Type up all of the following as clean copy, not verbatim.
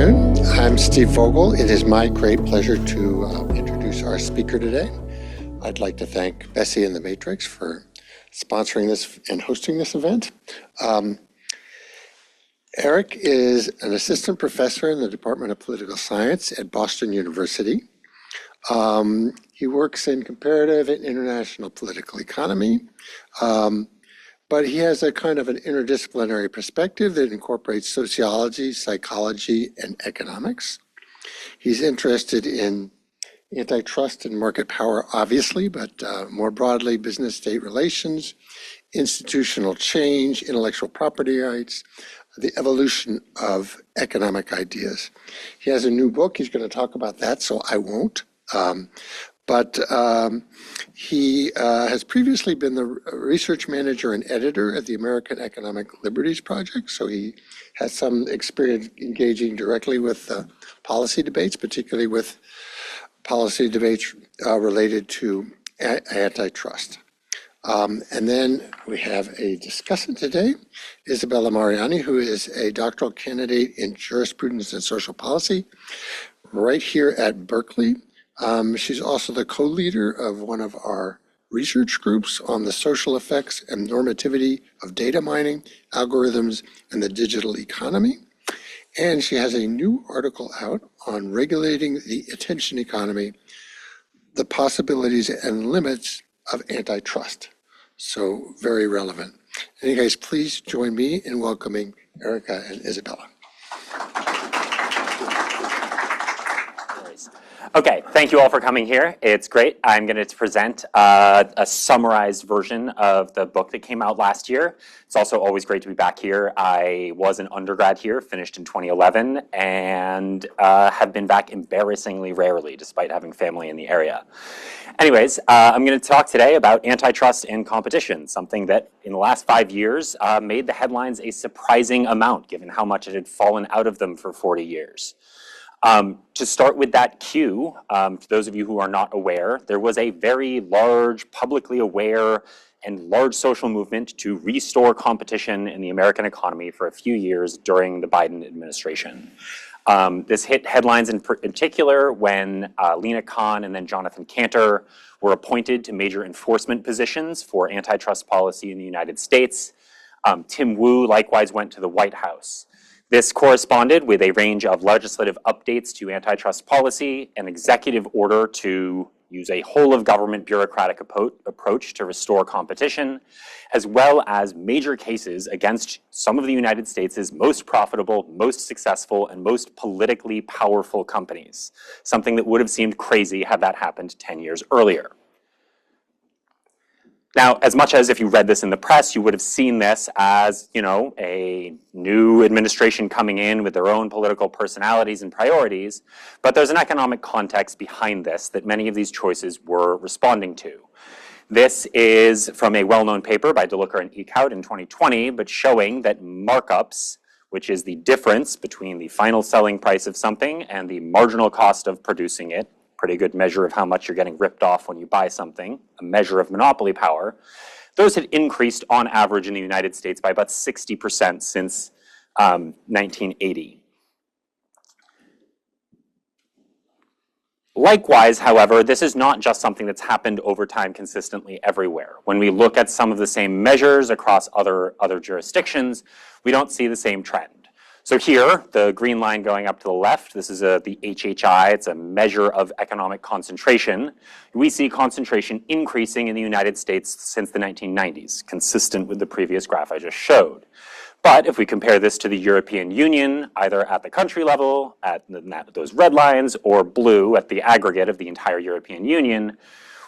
afternoon. I'm Steve Vogel. It is my great pleasure to introduce our speaker today. I'd like to thank BESI and the Matrix for sponsoring this and hosting this event. Erik is an assistant professor in the Department of Political Science at Boston University. He works in comparative and international political economy, but he has a kind of an interdisciplinary perspective that incorporates sociology, psychology, and economics. He's interested in antitrust and market power, obviously, but more broadly, business-state relations, institutional change, intellectual property rights, the evolution of economic ideas. He has a new book. He's going to talk about that, so I won't. But he has previously been the research manager and editor at the American Economic Liberties Project, so he has some experience engaging directly with policy debates, particularly with policy debates related to antitrust. And then we have a discussant today, Isabella Mariani, who is a doctoral candidate in jurisprudence and social policy right here at Berkeley. She's also the co-leader of one of our research groups on the social effects and normativity of data mining, algorithms, and the digital economy. And she has a new article out on regulating the attention economy, the possibilities and limits of antitrust. So very relevant. And you guys, please join me in welcoming Erika and Isabella. Okay, thank you all for coming here. It's great. I'm going to present a summarized version of the book that came out last year. It's also always great to be back here. I was an undergrad here, finished in 2011, and have been back embarrassingly rarely, despite having family in the area. Anyways, I'm going to talk today about antitrust and competition, something that in the last 5 years made the headlines a surprising amount, given how much it had fallen out of them for 40 years. To start with that cue, for those of you who are not aware, there was a very large, publicly aware, and large social movement to restore competition in the American economy for a few years during the Biden administration. This hit headlines in particular when Lina Khan and then Jonathan Kanter were appointed to major enforcement positions for antitrust policy in the United States. Tim Wu likewise went to the White House. This corresponded with a range of legislative updates to antitrust policy, an executive order to use a whole-of-government bureaucratic approach to restore competition, as well as major cases against some of the United States' most profitable, most successful, and most politically powerful companies, something that would have seemed crazy had that happened 10 years earlier. Now, as much as if you read this in the press, you would have seen this as, you know, a new administration coming in with their own political personalities and priorities, but there's an economic context behind this that many of these choices were responding to. This is from a well-known paper by DeLuca and Eekhout in 2020, but showing that markups, which is the difference between the final selling price of something and the marginal cost of producing it, pretty good measure of how much you're getting ripped off when you buy something, a measure of monopoly power, those had increased on average in the United States by about 60% since 1980. Likewise, however, this is not just something that's happened over time consistently everywhere. When we look at some of the same measures across other jurisdictions, we don't see the same trend. So here, the green line going up to the left, this is the HHI, it's a measure of economic concentration. We see concentration increasing in the United States since the 1990s, consistent with the previous graph I just showed. But if we compare this to the European Union, either at the country level, at those red lines, or blue at the aggregate of the entire European Union,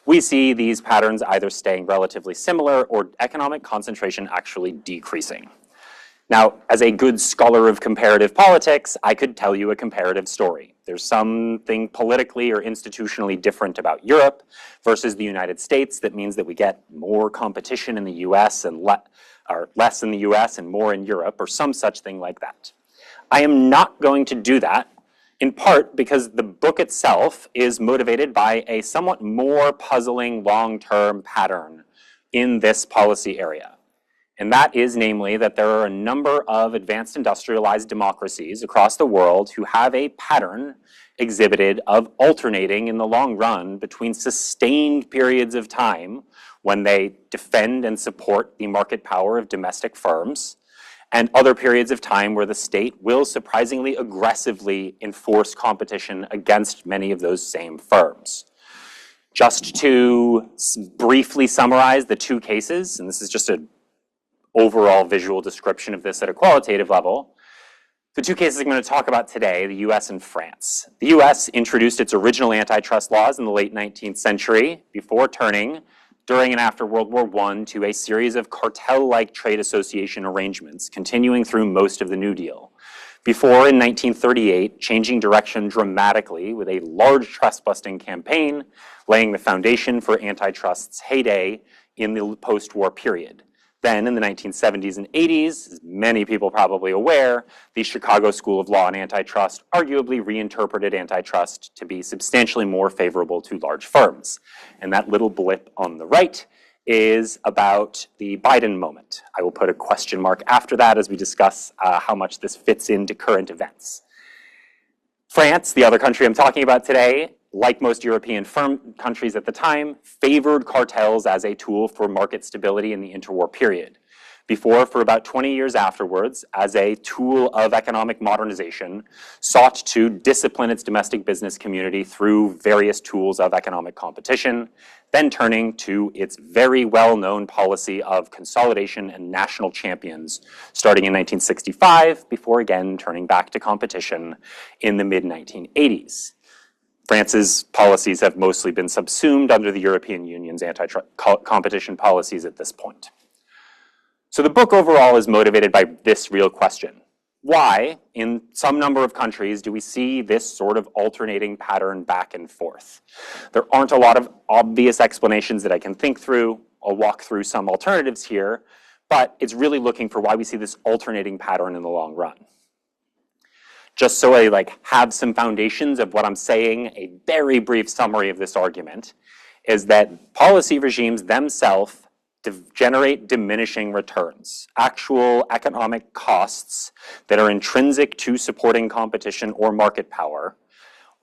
we see these patterns either staying relatively similar or economic concentration actually decreasing. Now, as a good scholar of comparative politics, I could tell you a comparative story. There's something politically or institutionally different about Europe versus the United States that means that we get more competition in the US and less in the US and more in Europe, or some such thing like that. I am not going to do that, in part because the book itself is motivated by a somewhat more puzzling long-term pattern in this policy area. And that is namely that there are a number of advanced industrialized democracies across the world who have a pattern exhibited of alternating in the long run between sustained periods of time when they defend and support the market power of domestic firms, and other periods of time where the state will surprisingly aggressively enforce competition against many of those same firms. Just to briefly summarize the two cases, and this is just an overall visual description of this at a qualitative level, the two cases I'm going to talk about today, the US and France. The US introduced its original antitrust laws in the late 19th century before turning, during and after World War I, to a series of cartel-like trade association arrangements, continuing through most of the New Deal. Before, in 1938, changing direction dramatically with a large trust-busting campaign, laying the foundation for antitrust's heyday in the post-war period. Then, in the 1970s and 80s, as many people probably aware, the Chicago School of Law and Antitrust arguably reinterpreted antitrust to be substantially more favorable to large firms. And that little blip on the right is about the Biden moment. I will put a question mark after that as we discuss how much this fits into current events. France, the other country I'm talking about today, like most European countries at the time, favored cartels as a tool for market stability in the interwar period. Before, for about 20 years afterwards, as a tool of economic modernization, sought to discipline its domestic business community through various tools of economic competition, then turning to its very well-known policy of consolidation and national champions, starting in 1965, before again turning back to competition in the mid-1980s. France's policies have mostly been subsumed under the European Union's antitrust competition policies at this point. So the book overall is motivated by this real question. Why, in some number of countries, do we see this sort of alternating pattern back and forth? There aren't a lot of obvious explanations that I can think through. I'll walk through some alternatives here, but it's really looking for why we see this alternating pattern in the long run. Just so I have some foundations of what I'm saying, a very brief summary of this argument is that policy regimes themselves generate diminishing returns, actual economic costs that are intrinsic to supporting competition or market power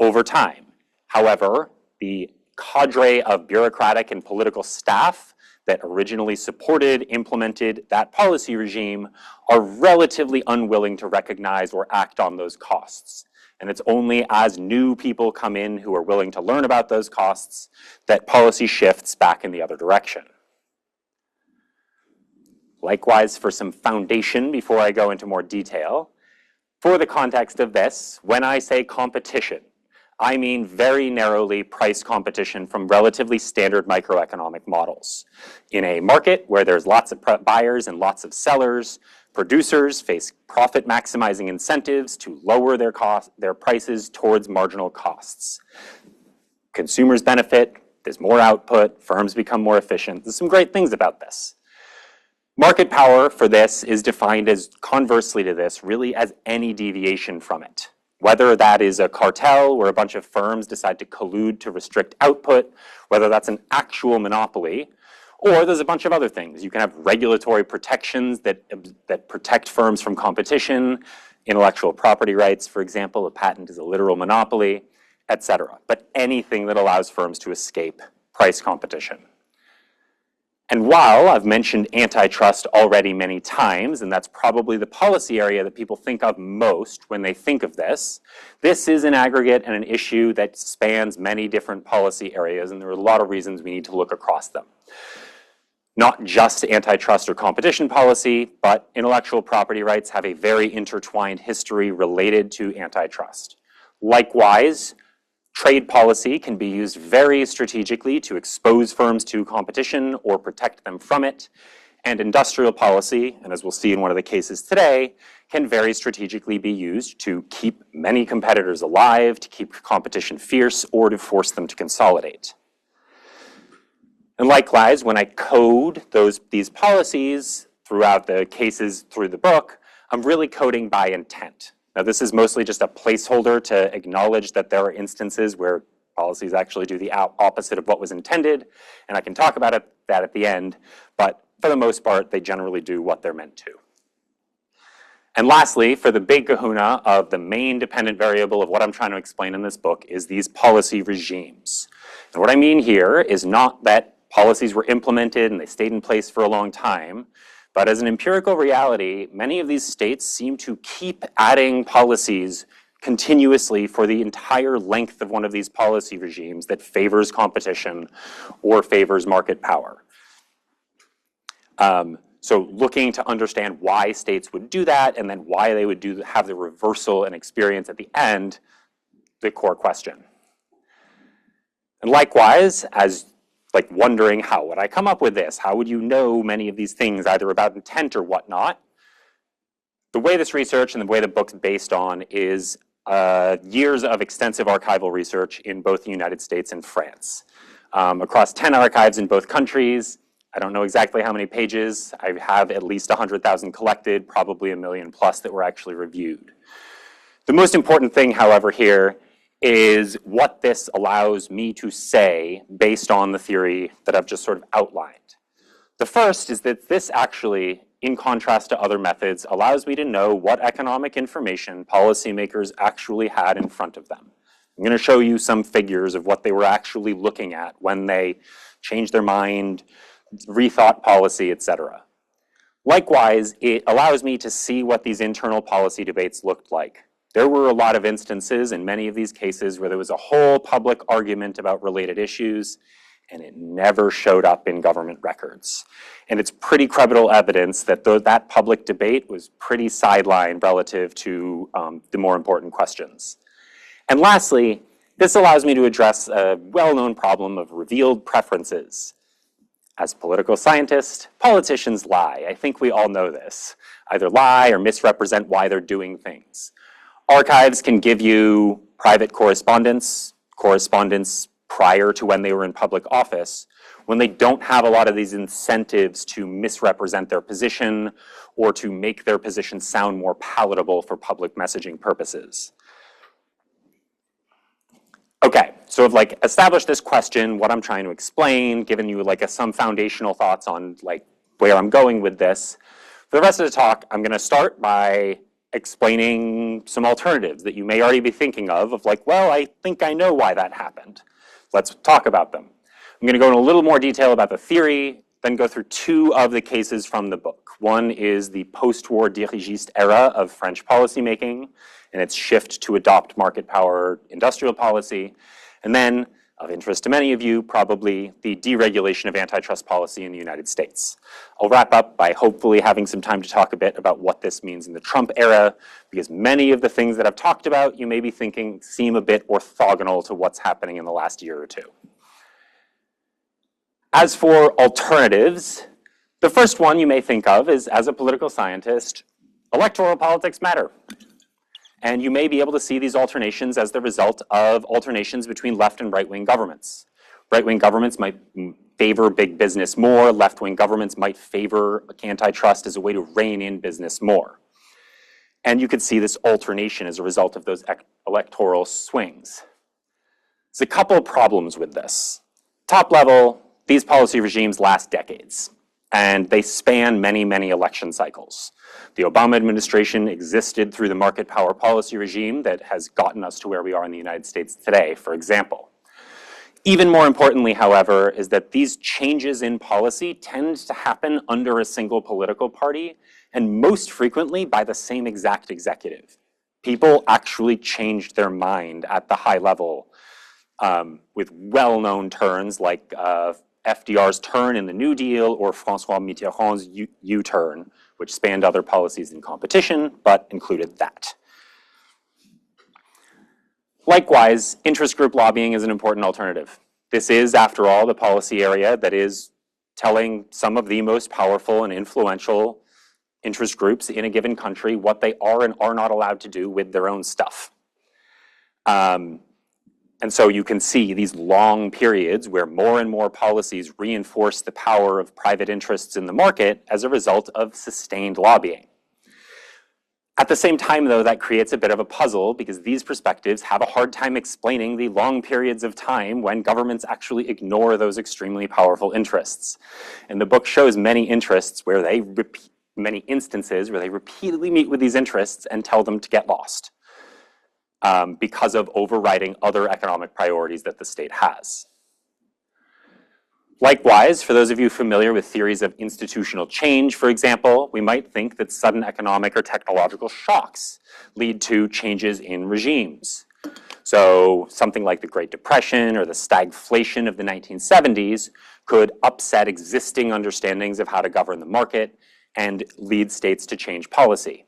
over time. However, the cadre of bureaucratic and political staff that originally supported, implemented that policy regime are relatively unwilling to recognize or act on those costs. And it's only as new people come in who are willing to learn about those costs that policy shifts back in the other direction. Likewise, for some foundation before I go into more detail, for the context of this, when I say competition, I mean very narrowly price competition from relatively standard microeconomic models. In a market where there's lots of buyers and lots of sellers, producers face profit maximizing incentives to lower their prices towards marginal costs. Consumers benefit, there's more output, firms become more efficient. There's some great things about this. Market power for this is defined as, conversely to this, really as any deviation from it. Whether that is a cartel where a bunch of firms decide to collude to restrict output, whether that's an actual monopoly, or there's a bunch of other things. You can have regulatory protections that protect firms from competition, intellectual property rights, for example, a patent is a literal monopoly, etc. But anything that allows firms to escape price competition. And while I've mentioned antitrust already many times, and that's probably the policy area that people think of most when they think of this, this is an aggregate and an issue that spans many different policy areas, and there are a lot of reasons we need to look across them. Not just antitrust or competition policy, but intellectual property rights have a very intertwined history related to antitrust. Likewise, trade policy can be used very strategically to expose firms to competition or protect them from it. And industrial policy, and as we'll see in one of the cases today, can very strategically be used to keep many competitors alive, to keep competition fierce, or to force them to consolidate. And likewise, when I code these policies throughout the cases through the book, I'm really coding by intent. Now, this is mostly just a placeholder to acknowledge that there are instances where policies actually do the opposite of what was intended, and I can talk about that at the end, but for the most part, they generally do what they're meant to. And lastly, for the big kahuna of the main dependent variable of what I'm trying to explain in this book is these policy regimes. And what I mean here is not that policies were implemented and they stayed in place for a long time, but as an empirical reality, many of these states seem to keep adding policies continuously for the entire length of one of these policy regimes that favors competition or favors market power. So looking to understand why states would do that and then why they would have the reversal and experience at the end, the core question. And likewise, as like wondering how would I come up with this? How would you know many of these things either about intent or whatnot? The way this research and the way the book's based on is years of extensive archival research in both the United States and France. Across 10 archives in both countries. I don't know exactly how many pages. I have at least 100,000 collected, probably 1 million plus that were actually reviewed. The most important thing, however, here is what this allows me to say based on the theory that I've just sort of outlined. The first is that this actually, in contrast to other methods, allows me to know what economic information policymakers actually had in front of them. I'm going to show you some figures of what they were actually looking at when they changed their mind, rethought policy, etc. Likewise, it allows me to see what these internal policy debates looked like. There were a lot of instances in many of these cases where there was a whole public argument about related issues, and it never showed up in government records. And it's pretty credible evidence that that public debate was pretty sidelined relative to the more important questions. And lastly, this allows me to address a well-known problem of revealed preferences. As political scientists, politicians lie. I think we all know this. Either lie or misrepresent why they're doing things. Archives can give you private correspondence prior to when they were in public office, when they don't have a lot of these incentives to misrepresent their position or to make their position sound more palatable for public messaging purposes. Okay, so I've like established this question, what I'm trying to explain, given you like some foundational thoughts on like where I'm going with this. For the rest of the talk, I'm gonna start by explaining some alternatives that you may already be thinking of like, well, I think I know why that happened. Let's talk about them. I'm gonna go in a little more detail about the theory, then go through two of the cases from the book. One is the post-war dirigiste era of French policymaking, and its shift to adopt market power industrial policy. And then, of interest to many of you, probably the deregulation of antitrust policy in the United States. I'll wrap up by hopefully having some time to talk a bit about what this means in the Trump era, because many of the things that I've talked about, you may be thinking seem a bit orthogonal to what's happening in the last year or two. As for alternatives, the first one you may think of is, as a political scientist, electoral politics matter. And you may be able to see these alternations as the result of alternations between left and right-wing governments. Right-wing governments might favor big business more, left-wing governments might favor antitrust as a way to rein in business more. And you could see this alternation as a result of those electoral swings. There's a couple of problems with this. Top level, these policy regimes last decades, and they span many, many election cycles. The Obama administration existed through the market power policy regime that has gotten us to where we are in the United States today, for example. Even more importantly, however, is that these changes in policy tend to happen under a single political party, and most frequently by the same exact executive. People actually changed their mind at the high level with well-known turns like FDR's turn in the New Deal or François Mitterrand's U-turn, which spanned other policies in competition, but included that. Likewise, interest group lobbying is an important alternative. This is, after all, the policy area that is telling some of the most powerful and influential interest groups in a given country what they are and are not allowed to do with their own stuff. And so you can see these long periods where more and more policies reinforce the power of private interests in the market as a result of sustained lobbying. At the same time, though, that creates a bit of a puzzle because these perspectives have a hard time explaining the long periods of time when governments actually ignore those extremely powerful interests. And the book shows many instances where they repeatedly meet with these interests and tell them to get lost because of overriding other economic priorities that the state has. Likewise, for those of you familiar with theories of institutional change, for example, we might think that sudden economic or technological shocks lead to changes in regimes. So something like the Great Depression or the stagflation of the 1970s could upset existing understandings of how to govern the market and lead states to change policy.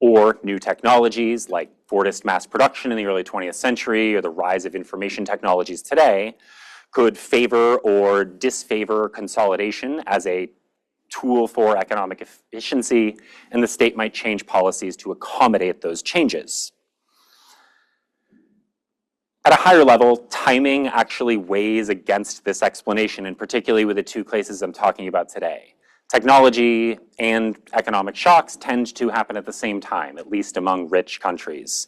Or new technologies like Fordist mass production in the early 20th century or the rise of information technologies today could favor or disfavor consolidation as a tool for economic efficiency, and the state might change policies to accommodate those changes. At a higher level, timing actually weighs against this explanation, and particularly with the two cases I'm talking about today. Technology and economic shocks tend to happen at the same time, at least among rich countries.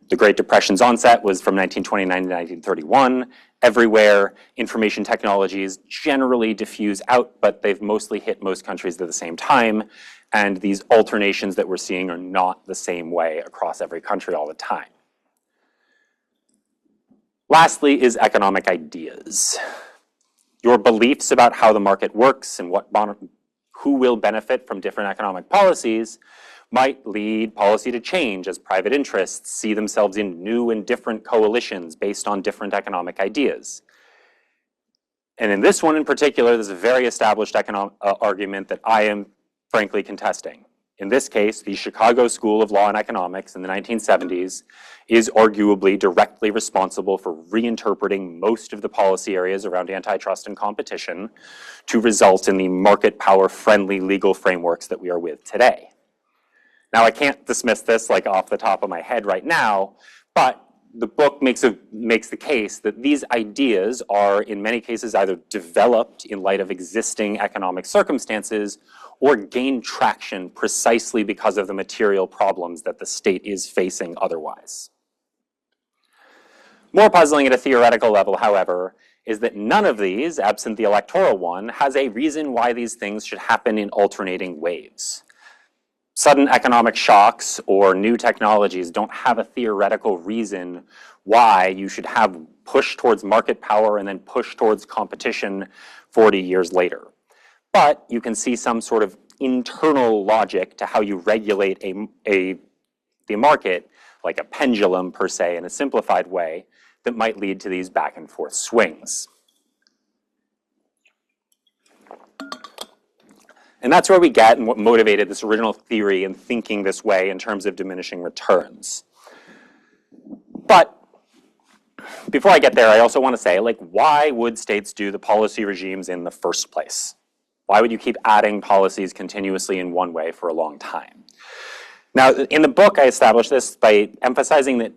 The Great Depression's onset was from 1929 to 1931. Everywhere, information technologies generally diffuse out, but they've mostly hit most countries at the same time. And these alternations that we're seeing are not the same way across every country all the time. Lastly is economic ideas. Your beliefs about how the market works and who will benefit from different economic policies might lead policy to change as private interests see themselves in new and different coalitions based on different economic ideas. And in this one in particular, there's a very established economic argument that I am frankly contesting. In this case, the Chicago School of Law and Economics in the 1970s is arguably directly responsible for reinterpreting most of the policy areas around antitrust and competition to result in the market power-friendly legal frameworks that we are with today. Now, I can't dismiss this like off the top of my head right now, but the book makes the case that these ideas are in many cases either developed in light of existing economic circumstances or gain traction precisely because of the material problems that the state is facing otherwise. More puzzling at a theoretical level, however, is that none of these, absent the electoral one, has a reason why these things should happen in alternating waves. Sudden economic shocks or new technologies don't have a theoretical reason why you should have push towards market power and then push towards competition 40 years later. But you can see some sort of internal logic to how you regulate the market, like a pendulum per se, in a simplified way, that might lead to these back and forth swings. And that's where we get and what motivated this original theory in thinking this way in terms of diminishing returns. But before I get there, I also want to say, why would states do the policy regimes in the first place? Why would you keep adding policies continuously in one way for a long time? Now, in the book, I established this by emphasizing that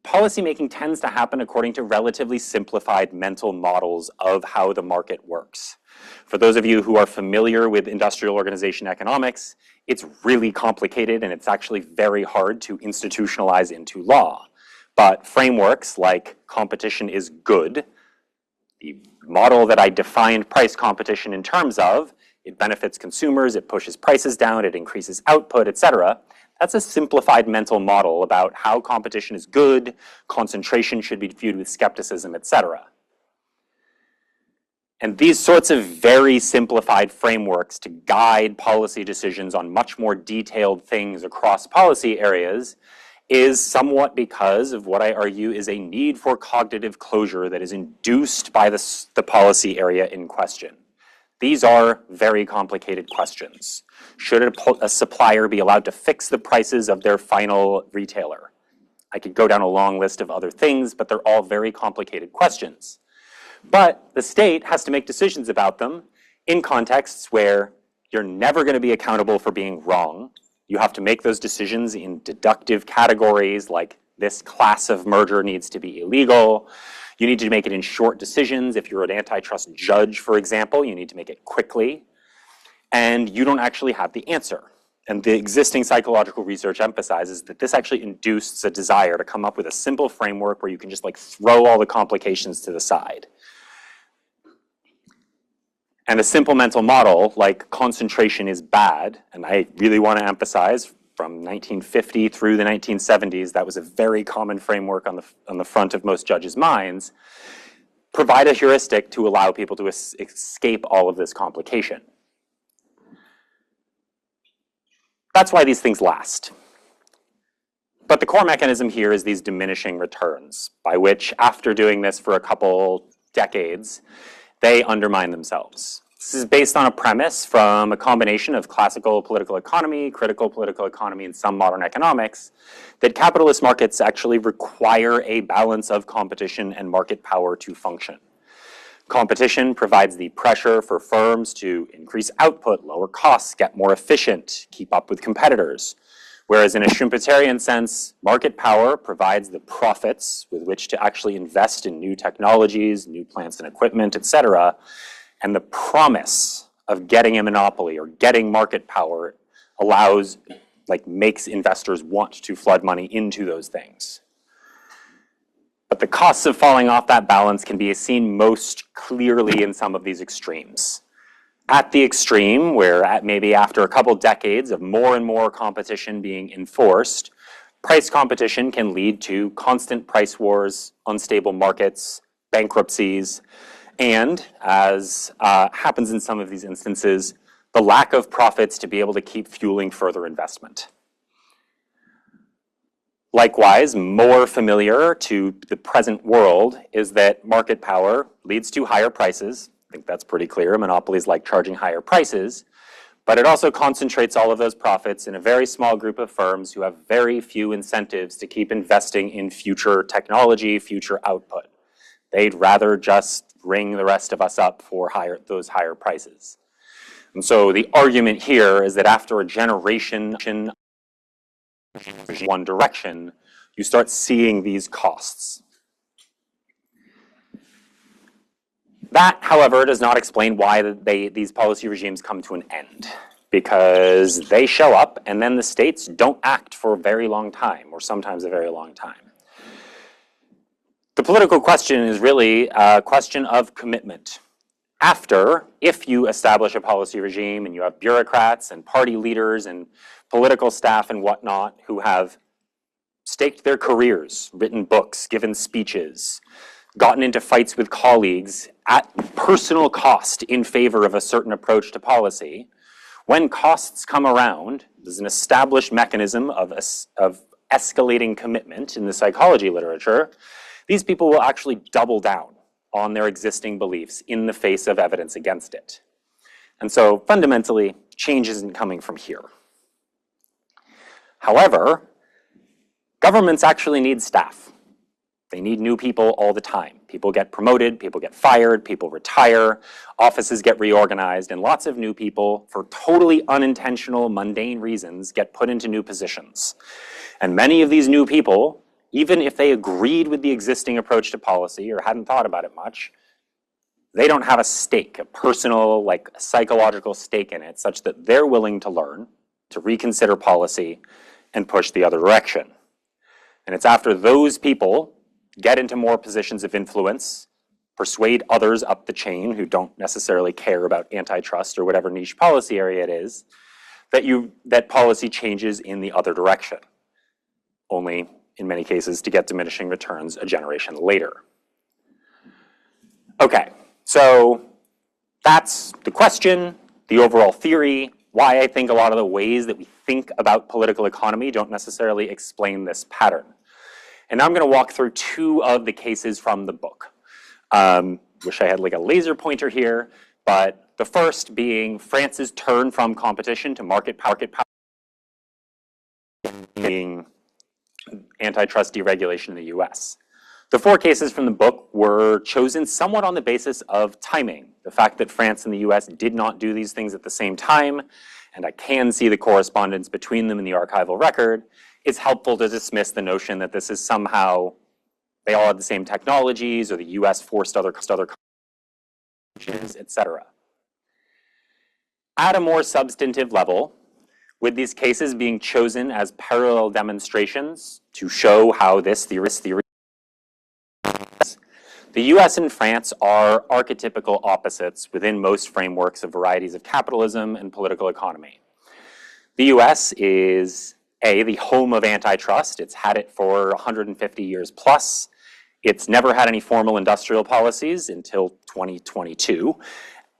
policymaking tends to happen according to relatively simplified mental models of how the market works. For those of you who are familiar with industrial organization economics, it's really complicated and it's actually very hard to institutionalize into law. But frameworks like competition is good, the model that I defined price competition in terms of, it benefits consumers, it pushes prices down, it increases output, etc. That's a simplified mental model about how competition is good, concentration should be viewed with skepticism, etc. And these sorts of very simplified frameworks to guide policy decisions on much more detailed things across policy areas is somewhat because of what I argue is a need for cognitive closure that is induced by the policy area in question. These are very complicated questions. Should a supplier be allowed to fix the prices of their final retailer? I could go down a long list of other things, but they're all very complicated questions. But the state has to make decisions about them in contexts where you're never going to be accountable for being wrong. You have to make those decisions in deductive categories like this class of merger needs to be illegal. You need to make it in short decisions. If you're an antitrust judge, for example, you need to make it quickly. And you don't actually have the answer. And the existing psychological research emphasizes that this actually induces a desire to come up with a simple framework where you can just like throw all the complications to the side. And a simple mental model like concentration is bad, and I really want to emphasize from 1950 through the 1970s, that was a very common framework on the front of most judges' minds, provide a heuristic to allow people to escape all of this complication. That's why these things last. But the core mechanism here is these diminishing returns, by which after doing this for a couple decades, they undermine themselves. This is based on a premise from a combination of classical political economy, critical political economy, and some modern economics, that capitalist markets actually require a balance of competition and market power to function. Competition provides the pressure for firms to increase output, lower costs, get more efficient, keep up with competitors. Whereas in a Schumpeterian sense, market power provides the profits with which to actually invest in new technologies, new plants and equipment, etc. And the promise of getting a monopoly or getting market power makes investors want to flood money into those things. But the costs of falling off that balance can be seen most clearly in some of these extremes. At the extreme, where maybe after a couple decades of more and more competition being enforced, price competition can lead to constant price wars, unstable markets, bankruptcies, and, as happens in some of these instances, the lack of profits to be able to keep fueling further investment. Likewise, more familiar to the present world is that market power leads to higher prices. I think that's pretty clear. Monopolies like charging higher prices, but it also concentrates all of those profits in a very small group of firms who have very few incentives to keep investing in future technology, future output. They'd rather just ring the rest of us up for those higher prices. And so the argument here is that after a generation one direction, you start seeing these costs. That, however, does not explain why these policy regimes come to an end, because they show up and then the states don't act for a very long time, or sometimes a very long time. The political question is really a question of commitment. If you establish a policy regime and you have bureaucrats and party leaders and political staff and whatnot who have staked their careers, written books, given speeches, gotten into fights with colleagues at personal cost in favor of a certain approach to policy, when costs come around, there's an established mechanism of escalating commitment in the psychology literature. These people will actually double down on their existing beliefs in the face of evidence against it. And so fundamentally, change isn't coming from here. However, governments actually need staff. They need new people all the time. People get promoted, people get fired, people retire, offices get reorganized, and lots of new people, for totally unintentional, mundane reasons, get put into new positions. And many of these new people, even if they agreed with the existing approach to policy or hadn't thought about it much, they don't have a stake, a personal, psychological stake in it, such that they're willing to learn, to reconsider policy, and push the other direction. And it's after those people get into more positions of influence, persuade others up the chain who don't necessarily care about antitrust or whatever niche policy area it is, that policy changes in the other direction. Only, in many cases, to get diminishing returns a generation later. Okay, so that's the question, the overall theory, why I think a lot of the ways that we think about political economy don't necessarily explain this pattern. And now I'm going to walk through two of the cases from the book. Wish I had a laser pointer here, but the first being France's turn from competition to market power, being antitrust deregulation in the US. The four cases from the book were chosen somewhat on the basis of timing. The fact that France and the US did not do these things at the same time, and I can see the correspondence between them in the archival record, it's helpful to dismiss the notion that this is somehow, they all had the same technologies, or the US forced other countries, etc. At a more substantive level, with these cases being chosen as parallel demonstrations to show how this theory. The US and France are archetypical opposites within most frameworks of varieties of capitalism and political economy. The US is the home of antitrust. It's had it for 150 years plus. It's never had any formal industrial policies until 2022.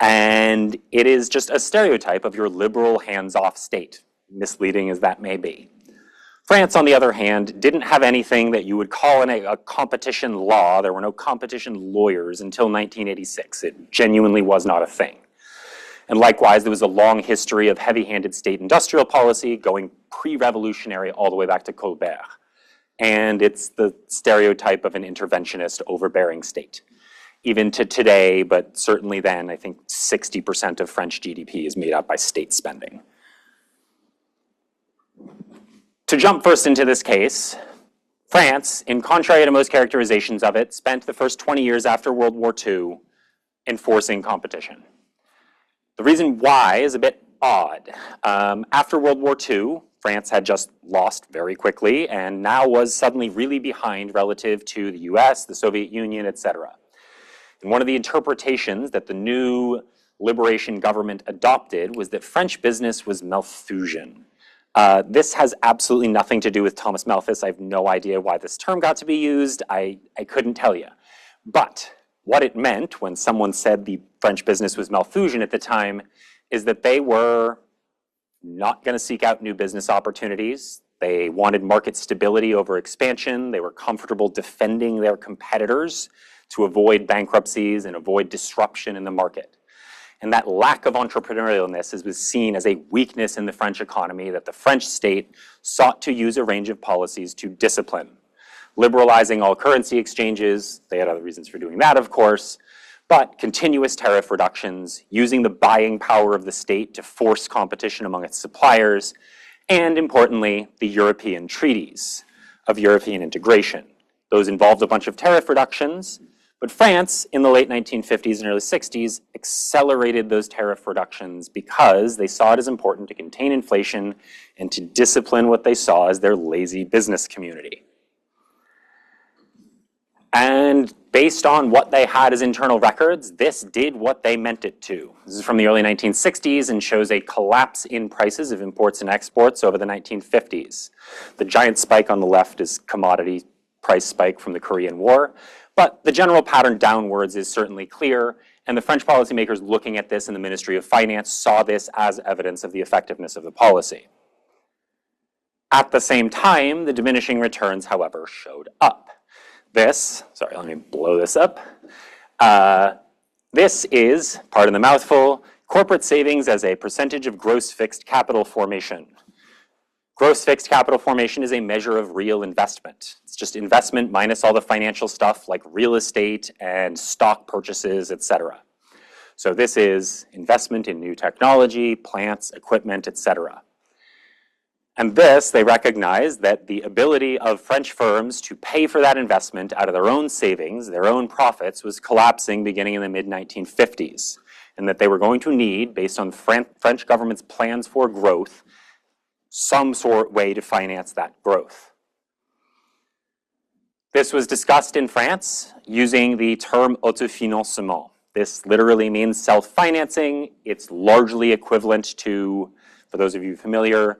And it is just a stereotype of your liberal hands-off state, misleading as that may be. France, on the other hand, didn't have anything that you would call a competition law. There were no competition lawyers until 1986. It genuinely was not a thing. And likewise, there was a long history of heavy-handed state industrial policy going pre-revolutionary all the way back to Colbert. And it's the stereotype of an interventionist, overbearing state. Even to today, but certainly then, I think 60% of French GDP is made up by state spending. To jump first into this case, France, in contrary to most characterizations of it, spent the first 20 years after World War II enforcing competition. The reason why is a bit odd. After World War II, France had just lost very quickly and now was suddenly really behind relative to the US, the Soviet Union, etc. And one of the interpretations that the new liberation government adopted was that French business was Malthusian. This has absolutely nothing to do with Thomas Malthus. I have no idea why this term got to be used. I couldn't tell you. But what it meant when someone said the French business was Malthusian at the time is that they were not going to seek out new business opportunities. They wanted market stability over expansion. They were comfortable defending their competitors to avoid bankruptcies and avoid disruption in the market. And that lack of entrepreneurialness was seen as a weakness in the French economy that the French state sought to use a range of policies to discipline. Liberalizing all currency exchanges, they had other reasons for doing that, of course, but continuous tariff reductions, using the buying power of the state to force competition among its suppliers, and importantly, the European treaties of European integration. Those involved a bunch of tariff reductions, but France, in the late 1950s and early 60s, accelerated those tariff reductions because they saw it as important to contain inflation and to discipline what they saw as their lazy business community. And based on what they had as internal records, this did what they meant it to. This is from the early 1960s and shows a collapse in prices of imports and exports over the 1950s. The giant spike on the left is commodity price spike from the Korean War. But the general pattern downwards is certainly clear, and the French policymakers looking at this in the Ministry of Finance saw this as evidence of the effectiveness of the policy. At the same time, the diminishing returns, however, showed up. Let me blow this up. This is, pardon the mouthful, corporate savings as a percentage of gross fixed capital formation. Gross fixed capital formation is a measure of real investment. It's just investment minus all the financial stuff like real estate and stock purchases, etc. So this is investment in new technology, plants, equipment, etc. And this, they recognize that the ability of French firms to pay for that investment out of their own savings, their own profits, was collapsing beginning in the mid-1950s, and that they were going to need, based on French government's plans for growth, some sort of way to finance that growth. This was discussed in France using the term autofinancement. This literally means self-financing. It's largely equivalent to, for those of you familiar,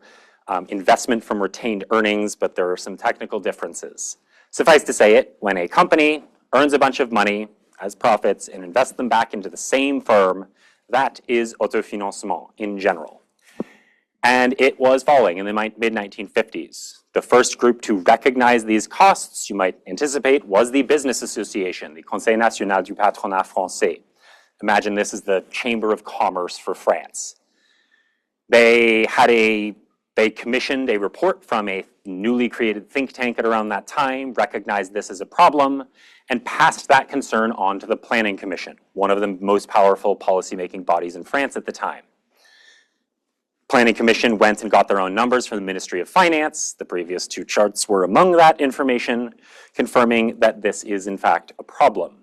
investment from retained earnings, but there are some technical differences. Suffice to say it, when a company earns a bunch of money as profits and invests them back into the same firm, that is autofinancement in general. And it was falling in the mid-1950s. The first group to recognize these costs, you might anticipate, was the Business Association, the Conseil National du Patronat Français. Imagine this is the Chamber of Commerce for France. They commissioned a report from a newly created think tank at around that time, recognized this as a problem, and passed that concern on to the Planning Commission, one of the most powerful policymaking bodies in France at the time. Planning Commission went and got their own numbers from the Ministry of Finance. The previous two charts were among that information, confirming that this is in fact a problem.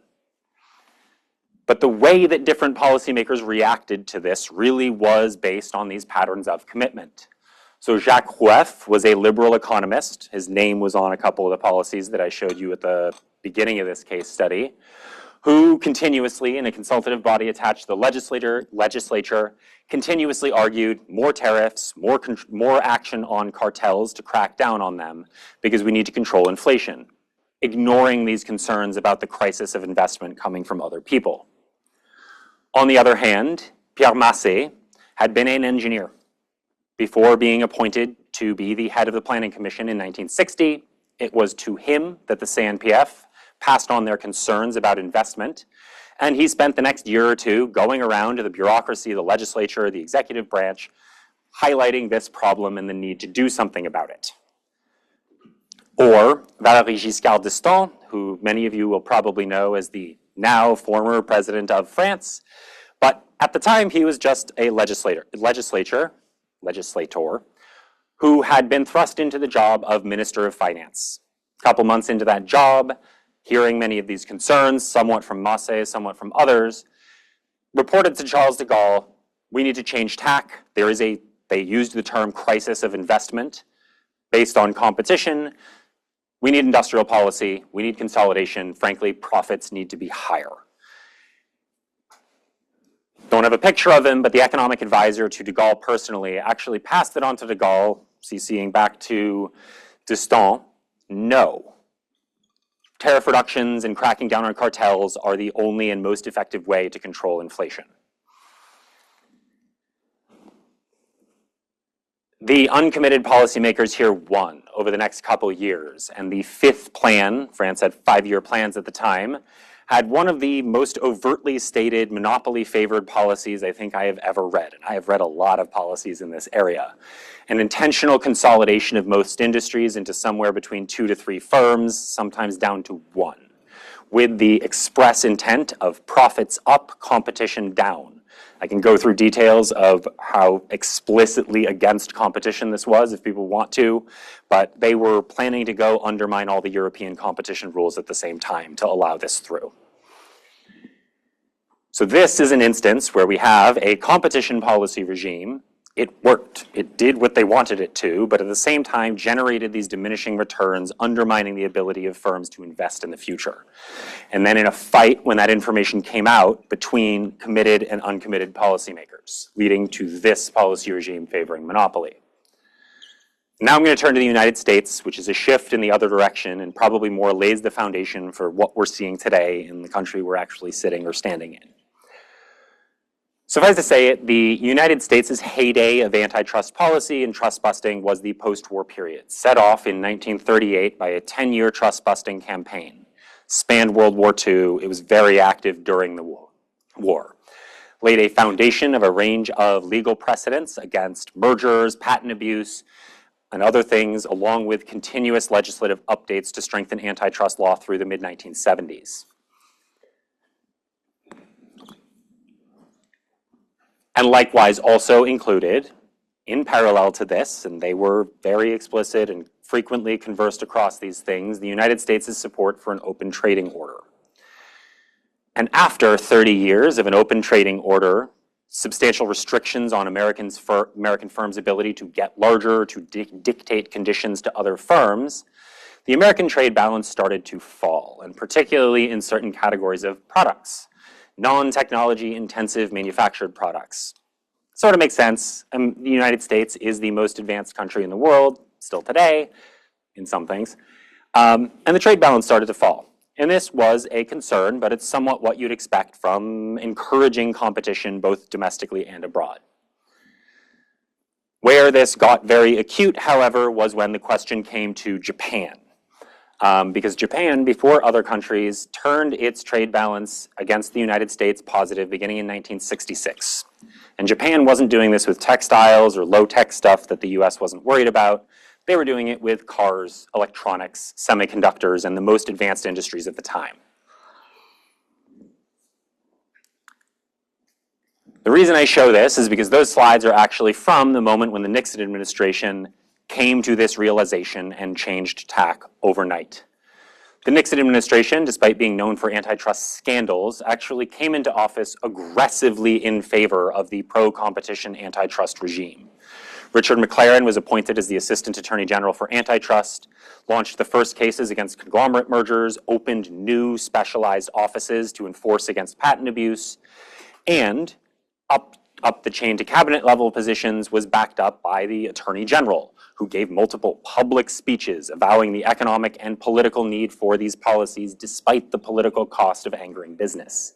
But the way that different policymakers reacted to this really was based on these patterns of commitment. So Jacques Rueff was a liberal economist. His name was on a couple of the policies that I showed you at the beginning of this case study, who continuously, in a consultative body attached to the legislature, continuously argued more tariffs, more action on cartels to crack down on them because we need to control inflation, ignoring these concerns about the crisis of investment coming from other people. On the other hand, Pierre Massé had been an engineer. Before being appointed to be the head of the Planning Commission in 1960, it was to him that the CNPF passed on their concerns about investment, and he spent the next year or two going around to the bureaucracy, the legislature, the executive branch, highlighting this problem and the need to do something about it. Or Valéry Giscard d'Estaing, who many of you will probably know as the now former president of France, but at the time he was just a legislator who had been thrust into the job of Minister of Finance. A couple months into that job, hearing many of these concerns, somewhat from Massé, somewhat from others, reported to Charles de Gaulle, we need to change tack. They used the term crisis of investment based on competition. We need industrial policy. We need consolidation. Frankly, profits need to be higher. Don't have a picture of him, but the economic advisor to de Gaulle personally actually passed it on to de Gaulle, CCing back to d'Estaing. No. Tariff reductions and cracking down on cartels are the only and most effective way to control inflation. The uncommitted policymakers here won over the next couple years, and the fifth plan, France had 5-year plans at the time, had one of the most overtly stated monopoly-favored policies I think I have ever read, and I have read a lot of policies in this area. An intentional consolidation of most industries into somewhere between 2 to 3 firms, sometimes down to 1, with the express intent of profits up, competition down. I can go through details of how explicitly against competition this was if people want to, but they were planning to go undermine all the European competition rules at the same time to allow this through. So this is an instance where we have a competition policy regime. It worked. It did what they wanted it to, but at the same time generated these diminishing returns, undermining the ability of firms to invest in the future. And then in a fight when that information came out between committed and uncommitted policymakers, leading to this policy regime favoring monopoly. Now I'm going to turn to the United States, which is a shift in the other direction and probably more lays the foundation for what we're seeing today in the country we're actually sitting or standing in. Suffice to say it, the United States' heyday of antitrust policy and trust busting was the post-war period, set off in 1938 by a 10-year trust busting campaign. Spanned World War II, it was very active during the war. Laid a foundation of a range of legal precedents against mergers, patent abuse, and other things, along with continuous legislative updates to strengthen antitrust law through the mid-1970s. And likewise also included, in parallel to this, and they were very explicit and frequently conversed across these things, the United States' support for an open trading order. And after 30 years of an open trading order, substantial restrictions on American firms' ability to get larger, to dictate conditions to other firms, the American trade balance started to fall, and particularly in certain categories of products. Non-technology intensive manufactured products. Sort of makes sense. The United States is the most advanced country in the world, still today, in some things. And the trade balance started to fall. And this was a concern, but it's somewhat what you'd expect from encouraging competition both domestically and abroad. Where this got very acute, however, was when the question came to Japan. Because Japan, before other countries, turned its trade balance against the United States positive beginning in 1966. And Japan wasn't doing this with textiles or low-tech stuff that the US wasn't worried about. They were doing it with cars, electronics, semiconductors, and the most advanced industries at the time. The reason I show this is because those slides are actually from the moment when the Nixon administration came to this realization and changed tack overnight. The Nixon administration, despite being known for antitrust scandals, actually came into office aggressively in favor of the pro-competition antitrust regime, Richard McLaren was appointed as the Assistant Attorney General for Antitrust, launched the first cases against conglomerate mergers, opened new specialized offices to enforce against patent abuse, and up the chain to cabinet level positions was backed up by the Attorney General, who gave multiple public speeches avowing the economic and political need for these policies despite the political cost of angering business.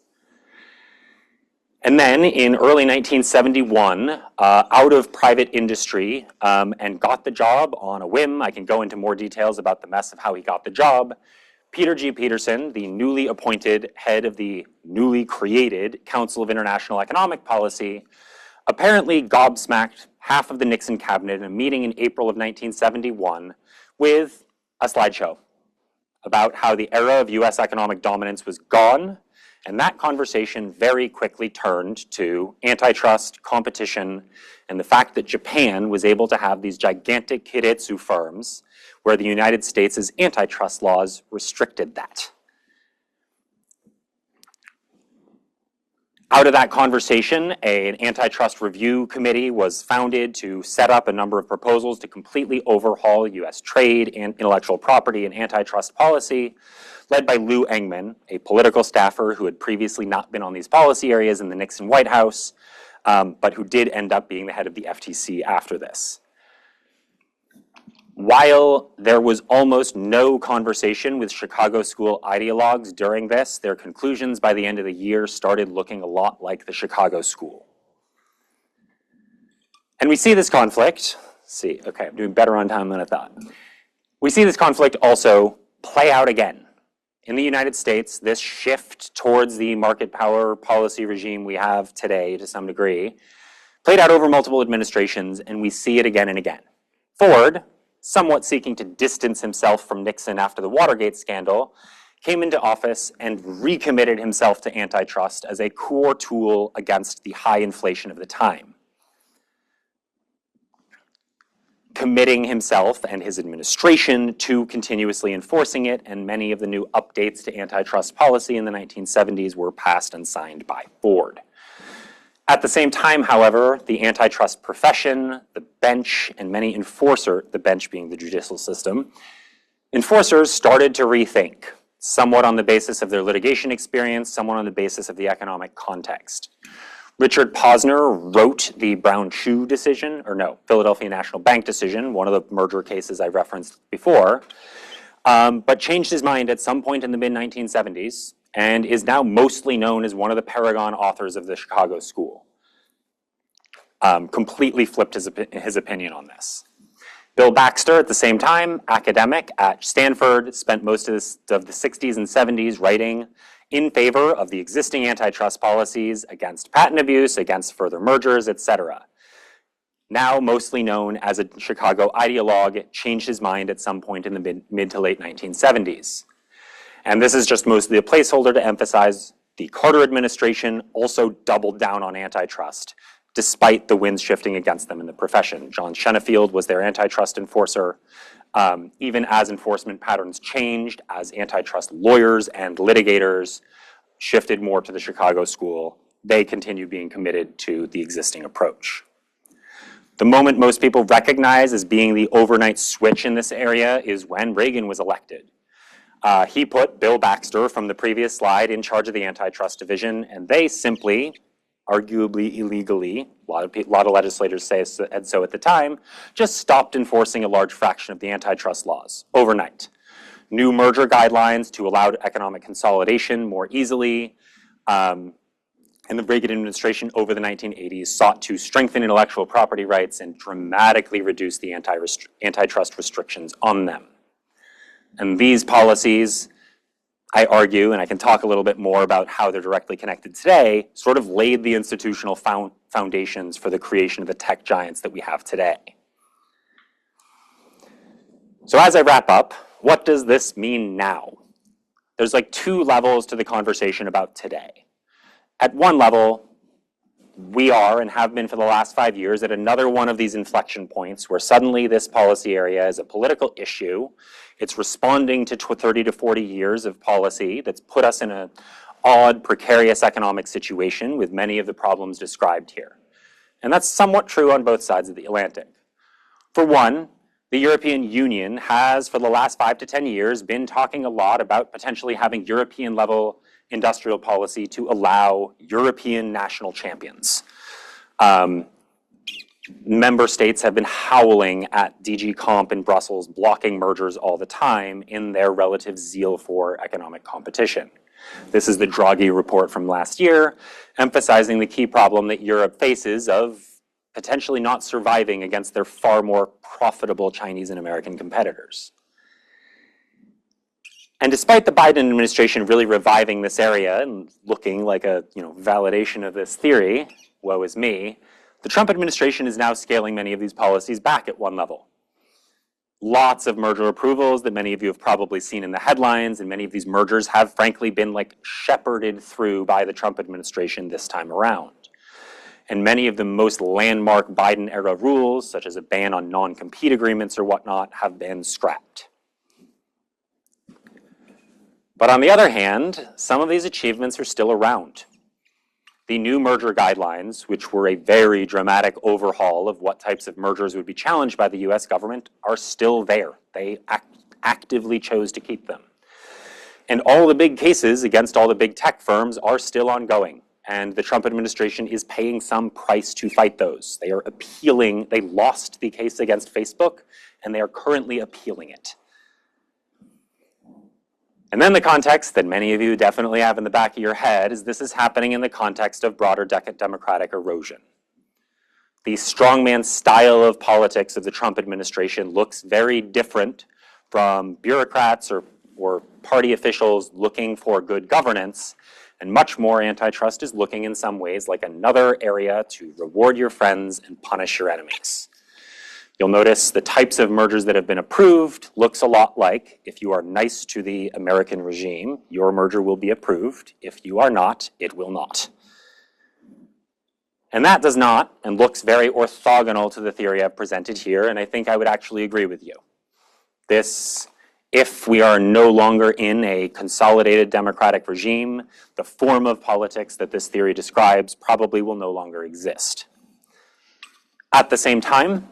And then in early 1971, out of private industry and got the job on a whim, I can go into more details about the mess of how he got the job, Peter G. Peterson, the newly appointed head of the newly created Council of International Economic Policy, apparently gobsmacked half of the Nixon cabinet in a meeting in April of 1971 with a slideshow about how the era of US economic dominance was gone, and that conversation very quickly turned to antitrust, competition, and the fact that Japan was able to have these gigantic keiretsu firms where the United States' antitrust laws restricted that. Out of that conversation, an antitrust review committee was founded to set up a number of proposals to completely overhaul US trade and intellectual property and antitrust policy, led by Lou Engman, a political staffer who had previously not been on these policy areas in the Nixon White House, but who did end up being the head of the FTC after this. While there was almost no conversation with Chicago school ideologues during this, their conclusions by the end of the year started looking a lot like the Chicago school. And we see this conflict, I'm doing better on time than I thought. We see this conflict also play out again. In the United States, this shift towards the market power policy regime we have today to some degree played out over multiple administrations, and we see it again and again. Ford, somewhat seeking to distance himself from Nixon after the Watergate scandal, came into office and recommitted himself to antitrust as a core tool against the high inflation of the time. Committing himself and his administration to continuously enforcing it, and many of the new updates to antitrust policy in the 1970s were passed and signed by Ford. At the same time, however, the antitrust profession, the bench, and many enforcers, the bench being the judicial system, enforcers started to rethink, somewhat on the basis of their litigation experience, somewhat on the basis of the economic context. Richard Posner wrote the Brown Shoe decision, Philadelphia National Bank decision, one of the merger cases I referenced before, but changed his mind at some point in the mid-1970s, and is now mostly known as one of the paragon authors of the Chicago School. Completely flipped his opinion on this. Bill Baxter, at the same time, academic at Stanford, spent most of the 60s and 70s writing in favor of the existing antitrust policies against patent abuse, against further mergers, etc. Now mostly known as a Chicago ideologue, changed his mind at some point in the mid to late 1970s. And this is just mostly a placeholder to emphasize the Carter administration also doubled down on antitrust, despite the winds shifting against them in the profession. John Shenefield was their antitrust enforcer. Even as enforcement patterns changed, as antitrust lawyers and litigators shifted more to the Chicago school, they continued being committed to the existing approach. The moment most people recognize as being the overnight switch in this area is when Reagan was elected. He put Bill Baxter from the previous slide in charge of the antitrust division, and they simply, arguably illegally, a lot of legislators said so at the time, just stopped enforcing a large fraction of the antitrust laws overnight. New merger guidelines to allow economic consolidation more easily, and the Reagan administration over the 1980s sought to strengthen intellectual property rights and dramatically reduce the antitrust restrictions on them. And these policies, I argue, and I can talk a little bit more about how they're directly connected today, sort of laid the institutional foundations for the creation of the tech giants that we have today. So as I wrap up, what does this mean now? There's like two levels to the conversation about today. At one level, we are and have been for the last 5 years at another one of these inflection points where suddenly this policy area is a political issue. It's responding to 30 to 40 years of policy that's put us in an odd, precarious economic situation with many of the problems described here. And that's somewhat true on both sides of the Atlantic. For one, the European Union has, for the last 5 to 10 years, been talking a lot about potentially having European-level industrial policy to allow European national champions. Member states have been howling at DG Comp in Brussels, blocking mergers all the time in their relative zeal for economic competition. This is the Draghi report from last year, emphasizing the key problem that Europe faces of potentially not surviving against their far more profitable Chinese and American competitors. And despite the Biden administration really reviving this area and looking like a validation of this theory, woe is me, the Trump administration is now scaling many of these policies back at one level. Lots of merger approvals that many of you have probably seen in the headlines, and many of these mergers have frankly been shepherded through by the Trump administration this time around. And many of the most landmark Biden-era rules, such as a ban on non-compete agreements or whatnot, have been scrapped. But on the other hand, some of these achievements are still around. The new merger guidelines, which were a very dramatic overhaul of what types of mergers would be challenged by the US government, are still there. They actively chose to keep them. And all the big cases against all the big tech firms are still ongoing. And the Trump administration is paying some price to fight those. They are appealing. They lost the case against Facebook, and they are currently appealing it. And then the context that many of you definitely have in the back of your head is this is happening in the context of broader democratic erosion. The strongman style of politics of the Trump administration looks very different from bureaucrats or party officials looking for good governance, and much more antitrust is looking in some ways like another area to reward your friends and punish your enemies. You'll notice the types of mergers that have been approved looks a lot like if you are nice to the American regime, your merger will be approved. If you are not, it will not. And that does not and looks very orthogonal to the theory I've presented here, and I think I would actually agree with you. If we are no longer in a consolidated democratic regime, the form of politics that this theory describes probably will no longer exist. At the same time,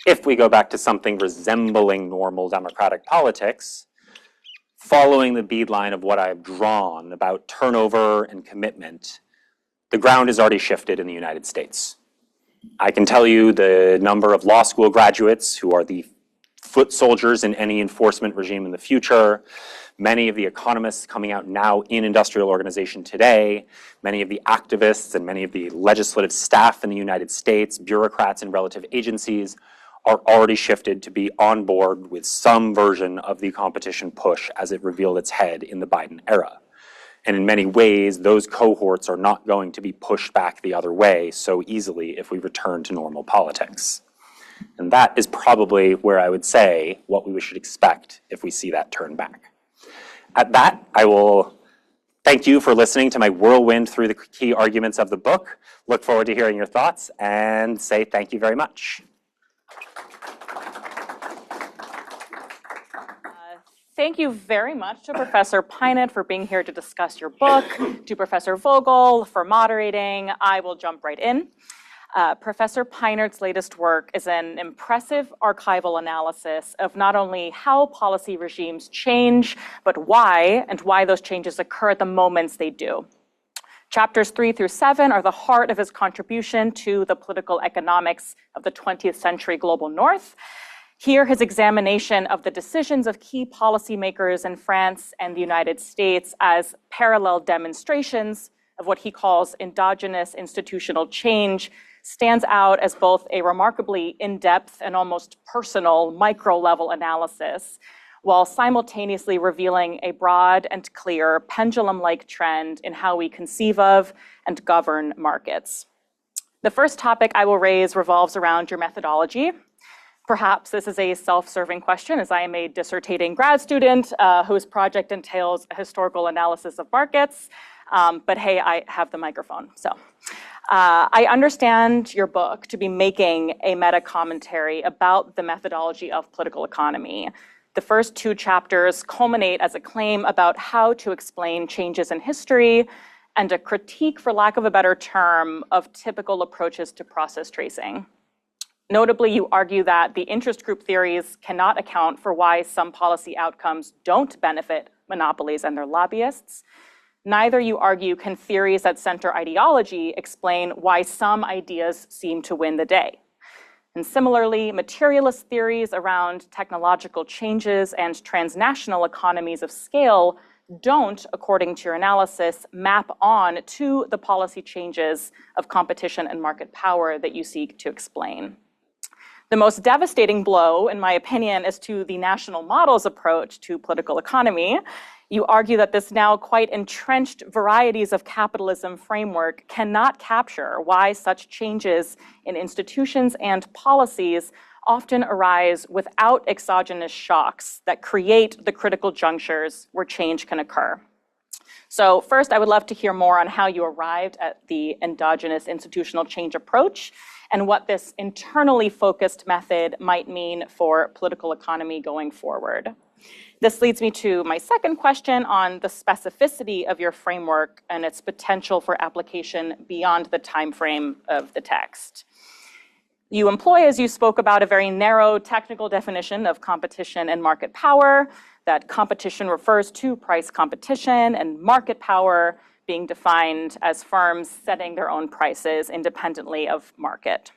if we go back to something resembling normal democratic politics, following the beadline of what I've drawn about turnover and commitment, the ground has already shifted in the United States. I can tell you the number of law school graduates who are the foot soldiers in any enforcement regime in the future, many of the economists coming out now in industrial organization today, many of the activists and many of the legislative staff in the United States, bureaucrats and relative agencies are already shifted to be on board with some version of the competition push as it revealed its head in the Biden era. And in many ways, those cohorts are not going to be pushed back the other way so easily if we return to normal politics. And that is probably where I would say what we should expect if we see that turn back. At that, I will thank you for listening to my whirlwind through the key arguments of the book. Look forward to hearing your thoughts and say thank you very much. Thank you very much to Professor Peinert for being here to discuss your book, to Professor Vogel for moderating. I will jump right in. Professor Peinert's latest work is an impressive archival analysis of not only how policy regimes change, but why, and why those changes occur at the moments they do. Chapters 3 through 7 are the heart of his contribution to the political economics of the 20th century global North. Here, his examination of the decisions of key policymakers in France and the United States as parallel demonstrations of what he calls endogenous institutional change stands out as both a remarkably in-depth and almost personal micro-level analysis, while simultaneously revealing a broad and clear pendulum-like trend in how we conceive of and govern markets. The first topic I will raise revolves around your methodology. Perhaps this is a self-serving question, as I am a dissertating grad student whose project entails a historical analysis of markets, but hey, I have the microphone. So I understand your book to be making a meta-commentary about the methodology of political economy. The first 2 chapters culminate as a claim about how to explain changes in history and a critique, for lack of a better term, of typical approaches to process tracing. Notably, you argue that the interest group theories cannot account for why some policy outcomes don't benefit monopolies and their lobbyists. Neither, you argue, can theories that center ideology explain why some ideas seem to win the day. And similarly, materialist theories around technological changes and transnational economies of scale don't, according to your analysis, map on to the policy changes of competition and market power that you seek to explain. The most devastating blow, in my opinion, is to the national model's approach to political economy. You argue that this now quite entrenched varieties of capitalism framework cannot capture why such changes in institutions and policies often arise without exogenous shocks that create the critical junctures where change can occur. So first, I would love to hear more on how you arrived at the endogenous institutional change approach and what this internally focused method might mean for political economy going forward. This leads me to my second question on the specificity of your framework and its potential for application beyond the time frame of the text. You employ, as you spoke about, a very narrow technical definition of competition and market power, that competition refers to price competition and market power being defined as firms setting their own prices independently of market.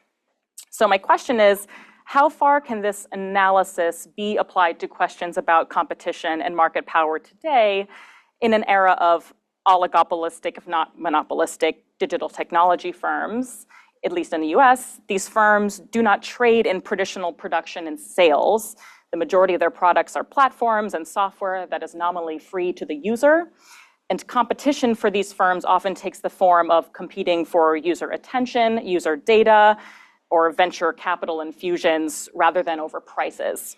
So my question is, how far can this analysis be applied to questions about competition and market power today in an era of oligopolistic, if not monopolistic, digital technology firms? At least in the US, these firms do not trade in traditional production and sales. The majority of their products are platforms and software that is nominally free to the user. And competition for these firms often takes the form of competing for user attention, user data, or venture capital infusions rather than over prices.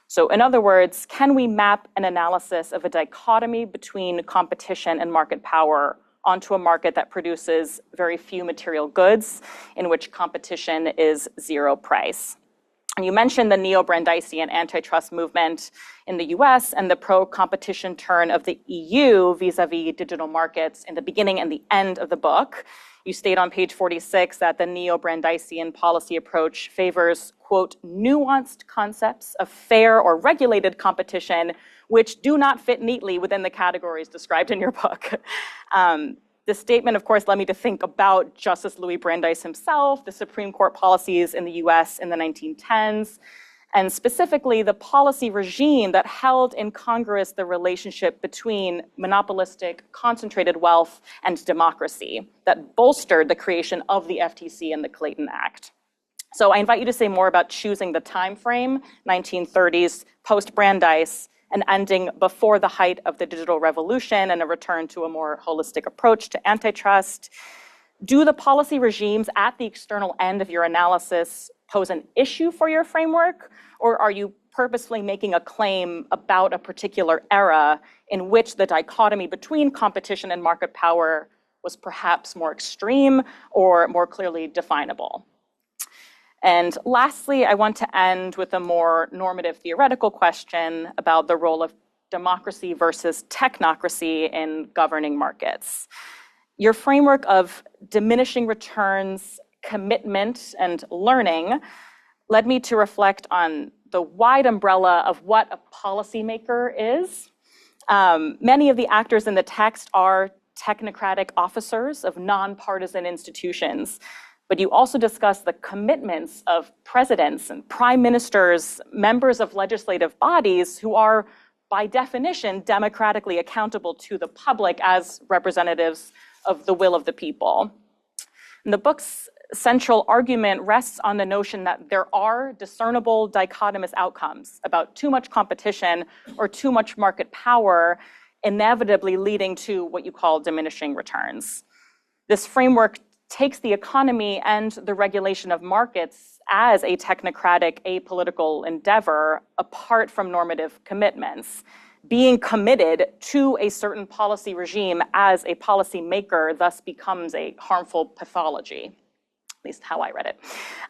So in other words, can we map an analysis of a dichotomy between competition and market power onto a market that produces very few material goods, in which competition is zero price? And you mentioned the neo-Brandeisian antitrust movement in the US and the pro-competition turn of the EU vis-a-vis digital markets in the beginning and the end of the book. You state on page 46 that the neo-Brandeisian policy approach favors, quote, nuanced concepts of fair or regulated competition, which do not fit neatly within the categories described in your book. This statement, of course, led me to think about Justice Louis Brandeis himself, the Supreme Court policies in the US in the 1910s, and specifically the policy regime that held in Congress the relationship between monopolistic, concentrated wealth and democracy that bolstered the creation of the FTC and the Clayton Act. So I invite you to say more about choosing the time frame, 1930s, post-Brandeis, and ending before the height of the digital revolution and a return to a more holistic approach to antitrust. Do the policy regimes at the external end of your analysis pose an issue for your framework, or are you purposefully making a claim about a particular era in which the dichotomy between competition and market power was perhaps more extreme or more clearly definable? And lastly, I want to end with a more normative theoretical question about the role of democracy versus technocracy in governing markets. Your framework of diminishing returns, commitment, and learning led me to reflect on the wide umbrella of what a policymaker is. Many of the actors in the text are technocratic officers of nonpartisan institutions, but you also discuss the commitments of presidents and prime ministers, members of legislative bodies who are, by definition, democratically accountable to the public as representatives of the will of the people. And the book's central argument rests on the notion that there are discernible dichotomous outcomes about too much competition or too much market power, inevitably leading to what you call diminishing returns. This framework takes the economy and the regulation of markets as a technocratic, apolitical endeavor apart from normative commitments. Being committed to a certain policy regime as a policy maker thus becomes a harmful pathology, at least how I read it.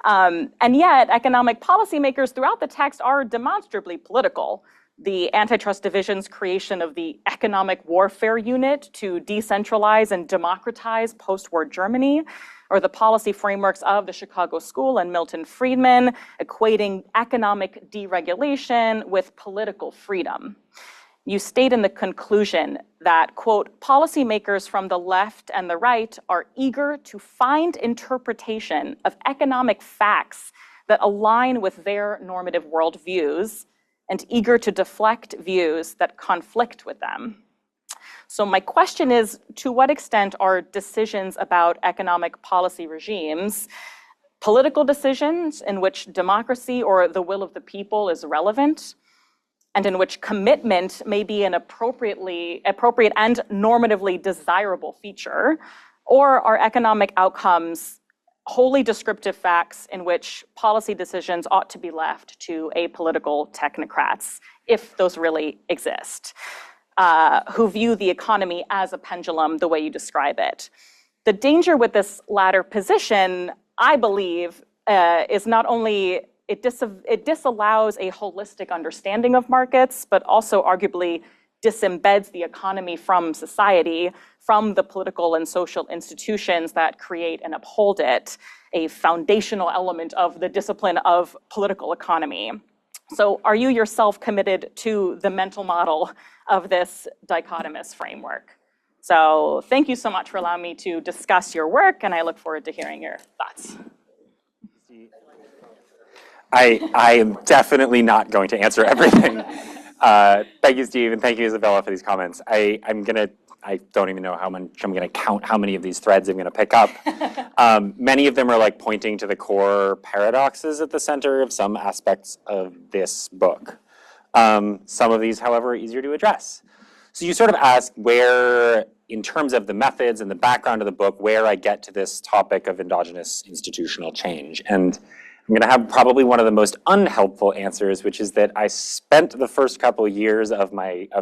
And yet, economic policymakers throughout the text are demonstrably political. The antitrust division's creation of the economic warfare unit to decentralize and democratize post-war Germany, or the policy frameworks of the Chicago School and Milton Friedman, equating economic deregulation with political freedom. You state in the conclusion that, quote, policymakers from the left and the right are eager to find interpretation of economic facts that align with their normative worldviews and eager to deflect views that conflict with them. So my question is, to what extent are decisions about economic policy regimes political decisions in which democracy or the will of the people is relevant, and in which commitment may be an appropriate and normatively desirable feature, or are economic outcomes wholly descriptive facts in which policy decisions ought to be left to apolitical technocrats, if those really exist, who view the economy as a pendulum the way you describe it? The danger with this latter position, I believe, is not only it disallows a holistic understanding of markets, but also arguably disembeds the economy from society, from the political and social institutions that create and uphold it, a foundational element of the discipline of political economy. So are you yourself committed to the mental model of this dichotomous framework? So thank you so much for allowing me to discuss your work, and I look forward to hearing your thoughts. I am definitely not going to answer everything. Thank you, Steve, and thank you, Isabella, for these comments. I don't even know how much I'm gonna count how many of these threads I'm gonna pick up. Many of them are like pointing to the core paradoxes at the center of some aspects of this book. Some of these, however, are easier to address. So you sort of ask where, in terms of the methods and the background of the book, where I get to this topic of endogenous institutional change. And I'm gonna have probably one of the most unhelpful answers, which is that I spent the first couple of years of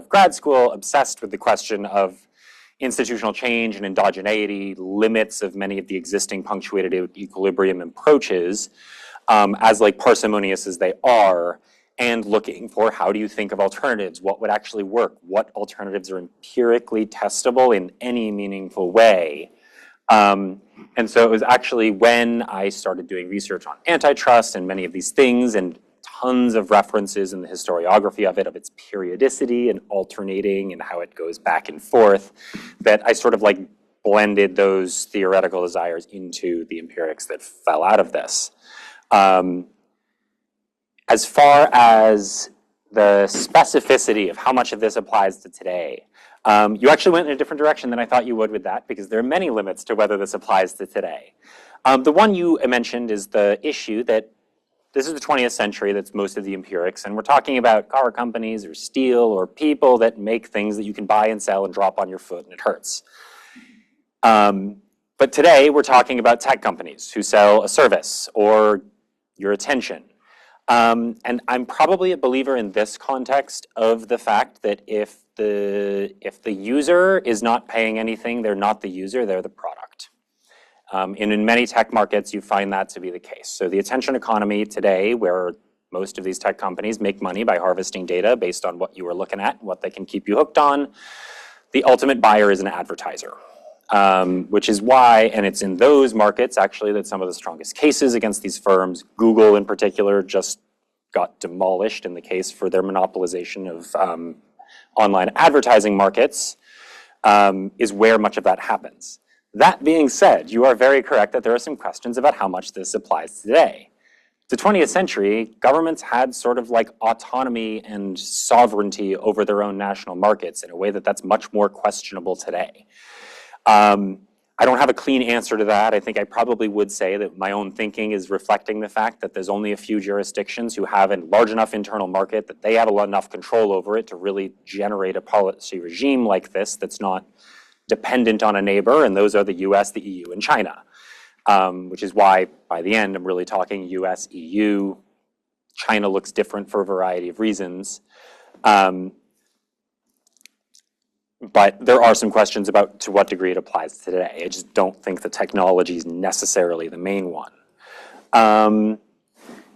grad school obsessed with the question of institutional change and endogeneity, limits of many of the existing punctuated equilibrium approaches, as like parsimonious as they are, and looking for how do you think of alternatives, what would actually work, what alternatives are empirically testable in any meaningful way. And so it was actually when I started doing research on antitrust and many of these things, and tons of references in the historiography of it, of its periodicity and alternating and how it goes back and forth, that I sort of like blended those theoretical desires into the empirics that fell out of this. As far as the specificity of how much of this applies to today, you actually went in a different direction than I thought you would with that, because there are many limits to whether this applies to today. The one you mentioned is the issue that this is the 20th century, that's most of the empirics, and we're talking about car companies or steel or people that make things that you can buy and sell and drop on your foot and it hurts. But today we're talking about tech companies who sell a service or your attention. And I'm probably a believer in this context of the fact that if the user is not paying anything, they're not the user, they're the product. And in many tech markets, you find that to be the case. So the attention economy today, where most of these tech companies make money by harvesting data based on what you are looking at, what they can keep you hooked on, the ultimate buyer is an advertiser. Which is why, and it's in those markets actually that some of the strongest cases against these firms, Google in particular, just got demolished in the case for their monopolization of online advertising markets, is where much of that happens. That being said, you are very correct that there are some questions about how much this applies today. The 20th century, governments had sort of like autonomy and sovereignty over their own national markets in a way that that's much more questionable today. I don't have a clean answer to that. I think I probably would say that my own thinking is reflecting the fact that there's only a few jurisdictions who have a large enough internal market that they have enough control over it to really generate a policy regime like this that's not dependent on a neighbor, and those are the US, the EU, and China. Which is why, by the end, I'm really talking US, EU. China looks different for a variety of reasons. But there are some questions about to what degree it applies today. I just don't think the technology is necessarily the main one.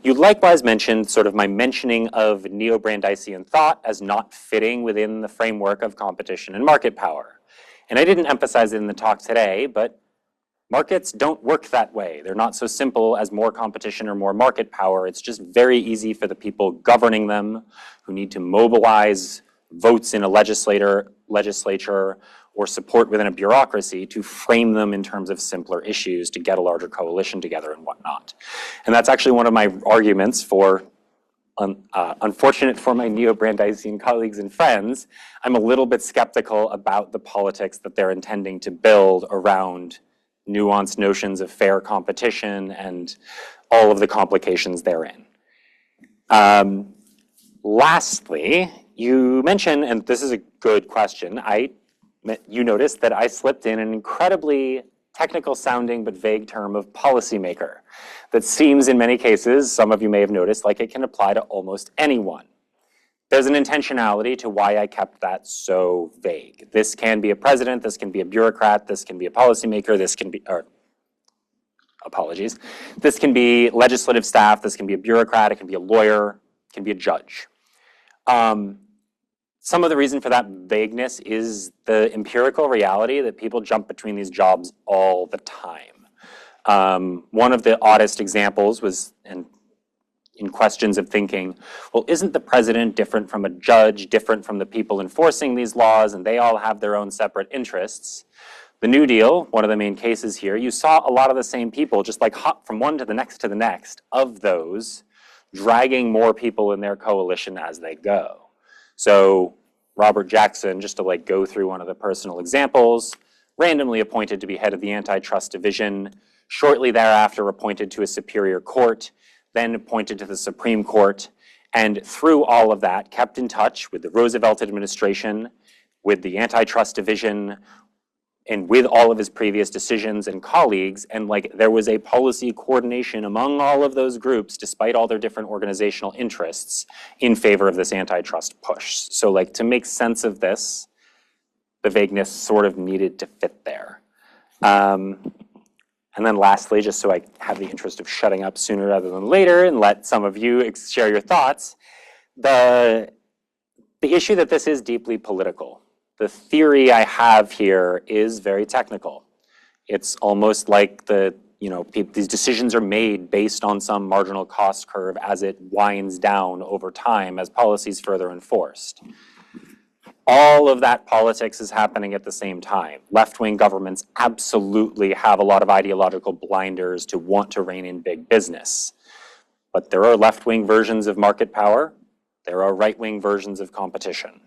You likewise mentioned sort of my mentioning of neo-Brandeisian thought as not fitting within the framework of competition and market power. And I didn't emphasize it in the talk today, but Markets don't work that way. They're not so simple as more competition or more market power. It's just very easy for the people governing them who need to mobilize votes in a legislature or support within a bureaucracy to frame them in terms of simpler issues to get a larger coalition together and whatnot. And that's actually one of my arguments for, unfortunate for my neo-Brandeisian colleagues and friends, I'm a little bit skeptical about the politics that they're intending to build around nuanced notions of fair competition and all of the complications therein. Lastly, you mentioned, and this is a good question, you noticed that I slipped in an incredibly technical sounding but vague term of policymaker that seems in many cases, some of you may have noticed, like it can apply to almost anyone. There's an intentionality to why I kept that so vague. This can be a president, this can be a bureaucrat, this can be a policymaker, this can be, this can be legislative staff, this can be a bureaucrat, it can be a lawyer, it can be a judge. Some of the reason for that vagueness is the empirical reality that people jump between these jobs all the time. One of the oddest examples was, in questions of thinking, well, isn't the president different from a judge, different from the people enforcing these laws, and they all have their own separate interests? The New Deal, one of the main cases here, you saw a lot of the same people just like hop from one to the next of those, dragging more people in their coalition as they go. So Robert Jackson, just to like go through one of the personal examples, randomly appointed to be head of the antitrust division, shortly thereafter appointed to a superior court, then appointed to the Supreme Court, and through all of that, kept in touch with the Roosevelt administration, with the antitrust division, and with all of his previous decisions and colleagues, and like there was a policy coordination among all of those groups, despite all their different organizational interests, in favor of this antitrust push. So like to make sense of this, the vagueness sort of needed to fit there. And then lastly, just so I have the interest of shutting up sooner rather than later and let some of you share your thoughts, the issue that this is deeply political. The theory I have here is very technical. It's almost like these decisions are made based on some marginal cost curve as it winds down over time as policies further enforced. All of that politics is happening at the same time. Left-wing governments absolutely have a lot of ideological blinders to want to rein in big business. But there are left-wing versions of market power. There are right-wing versions of competition.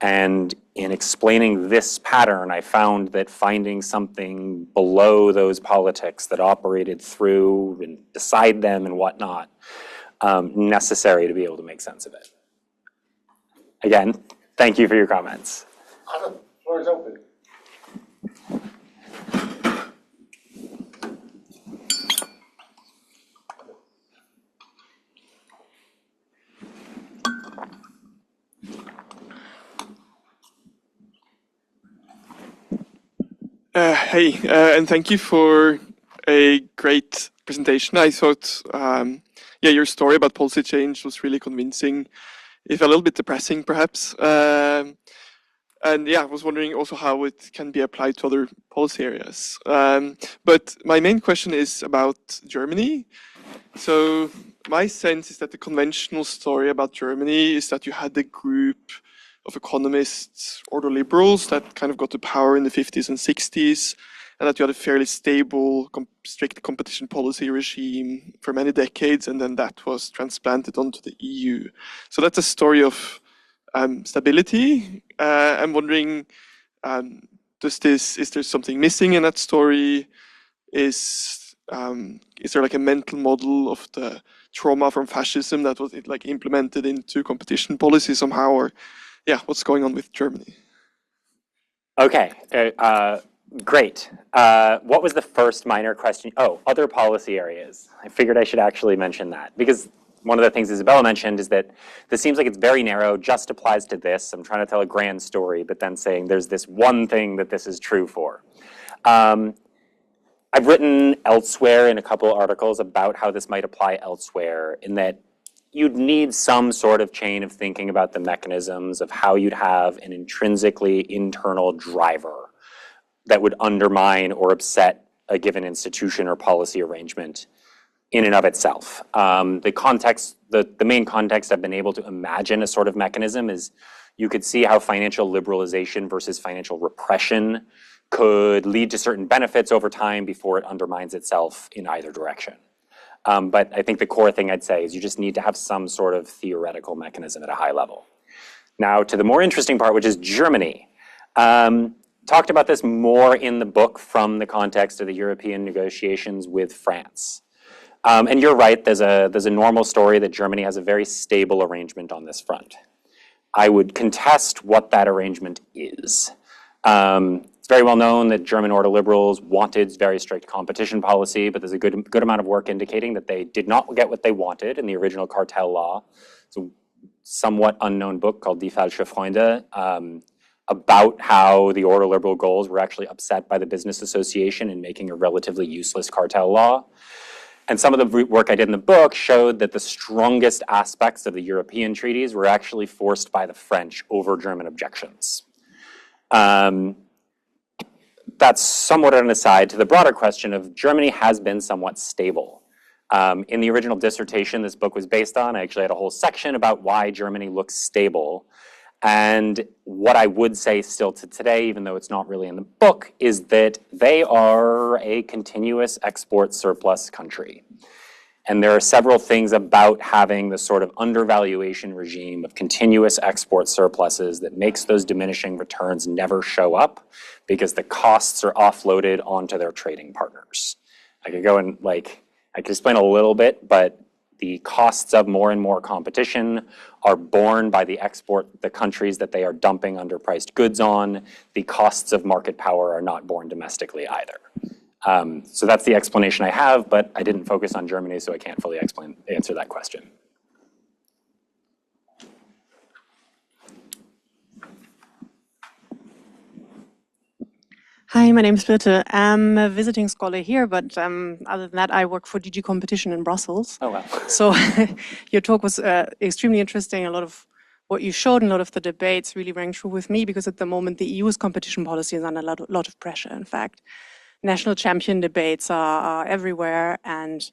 And in explaining this pattern, I found that finding something below those politics that operated through and beside them and whatnot, necessary to be able to make sense of it. Again, thank you for your comments. The floor is open. Hey, and thank you for a great presentation. I thought, your story about policy change was really convincing, if a little bit depressing, perhaps. And I was wondering also how it can be applied to other policy areas. But my main question is about Germany. So my sense is that the conventional story about Germany is that you had a group of economists or the liberals that kind of got to power in the 50s and 60s, and that you had a fairly stable, strict competition policy regime for many decades, and then that was transplanted onto the EU. So that's a story of stability. I'm wondering, is there something missing in that story? Is there like a mental model of the trauma from fascism that was like implemented into competition policy somehow, or what's going on with Germany? Okay, great. What was the first minor question? Oh, other policy areas. I figured I should actually mention that because one of the things Isabella mentioned is that this seems like it's very narrow, just applies to this. I'm trying to tell a grand story, but then saying there's this one thing that this is true for. I've written elsewhere in a couple articles about how this might apply elsewhere, in that you'd need some sort of chain of thinking about the mechanisms of how you'd have an intrinsically internal driver that would undermine or upset a given institution or policy arrangement in and of itself. The main context I've been able to imagine a sort of mechanism is you could see how financial liberalization versus financial repression could lead to certain benefits over time before it undermines itself in either direction. But I think the core thing I'd say is you just need to have some sort of theoretical mechanism at a high level. Now to the more interesting part, which is Germany. Talked about this more in the book from the context of the European negotiations with France. And you're right, there's a normal story that Germany has a very stable arrangement on this front. I would contest what that arrangement is. It's very well known that German ordoliberals wanted very strict competition policy, but there's a good amount of work indicating that they did not get what they wanted in the original cartel law. It's a somewhat unknown book called Die Falsche Freunde, about how the ordoliberal goals were actually upset by the business association in making a relatively useless cartel law. And some of the work I did in the book showed that the strongest aspects of the European treaties were actually forced by the French over German objections. That's somewhat an aside to the broader question of Germany has been somewhat stable. In the original dissertation this book was based on, I actually had a whole section about why Germany looks stable. And what I would say still to today, even though it's not really in the book, is that they are a continuous export surplus country. And there are several things about having the sort of undervaluation regime of continuous export surpluses that makes those diminishing returns never show up because the costs are offloaded onto their trading partners. I could go and I could explain a little bit, but the costs of more and more competition are borne by the countries that they are dumping underpriced goods on. The costs of market power are not borne domestically either. So that's the explanation I have, but I didn't focus on Germany, so I can't fully answer that question. Hi, my name is Birte. I'm a visiting scholar here, but other than that, I work for DG Competition in Brussels. Oh, wow. So your talk was extremely interesting. A lot of what you showed and a lot of the debates really rang true with me because at the moment the EU's competition policy is under a lot of pressure. In fact, national champion debates are everywhere, and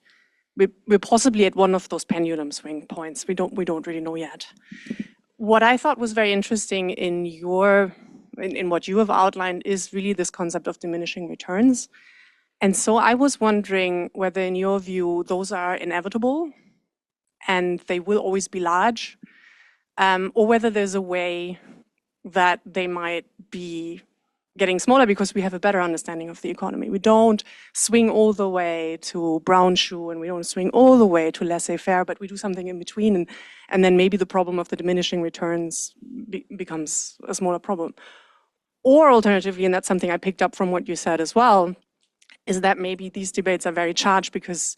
we're possibly at one of those pendulum swing points. We don't really know yet. What I thought was very interesting in what you have outlined is really this concept of diminishing returns. And so I was wondering whether in your view, those are inevitable and they will always be large, or whether there's a way that they might be getting smaller because we have a better understanding of the economy. We don't swing all the way to brown shoe and we don't swing all the way to laissez-faire, but we do something in between. And then maybe the problem of the diminishing returns becomes a smaller problem. Or alternatively, and that's something I picked up from what you said as well, is that maybe these debates are very charged because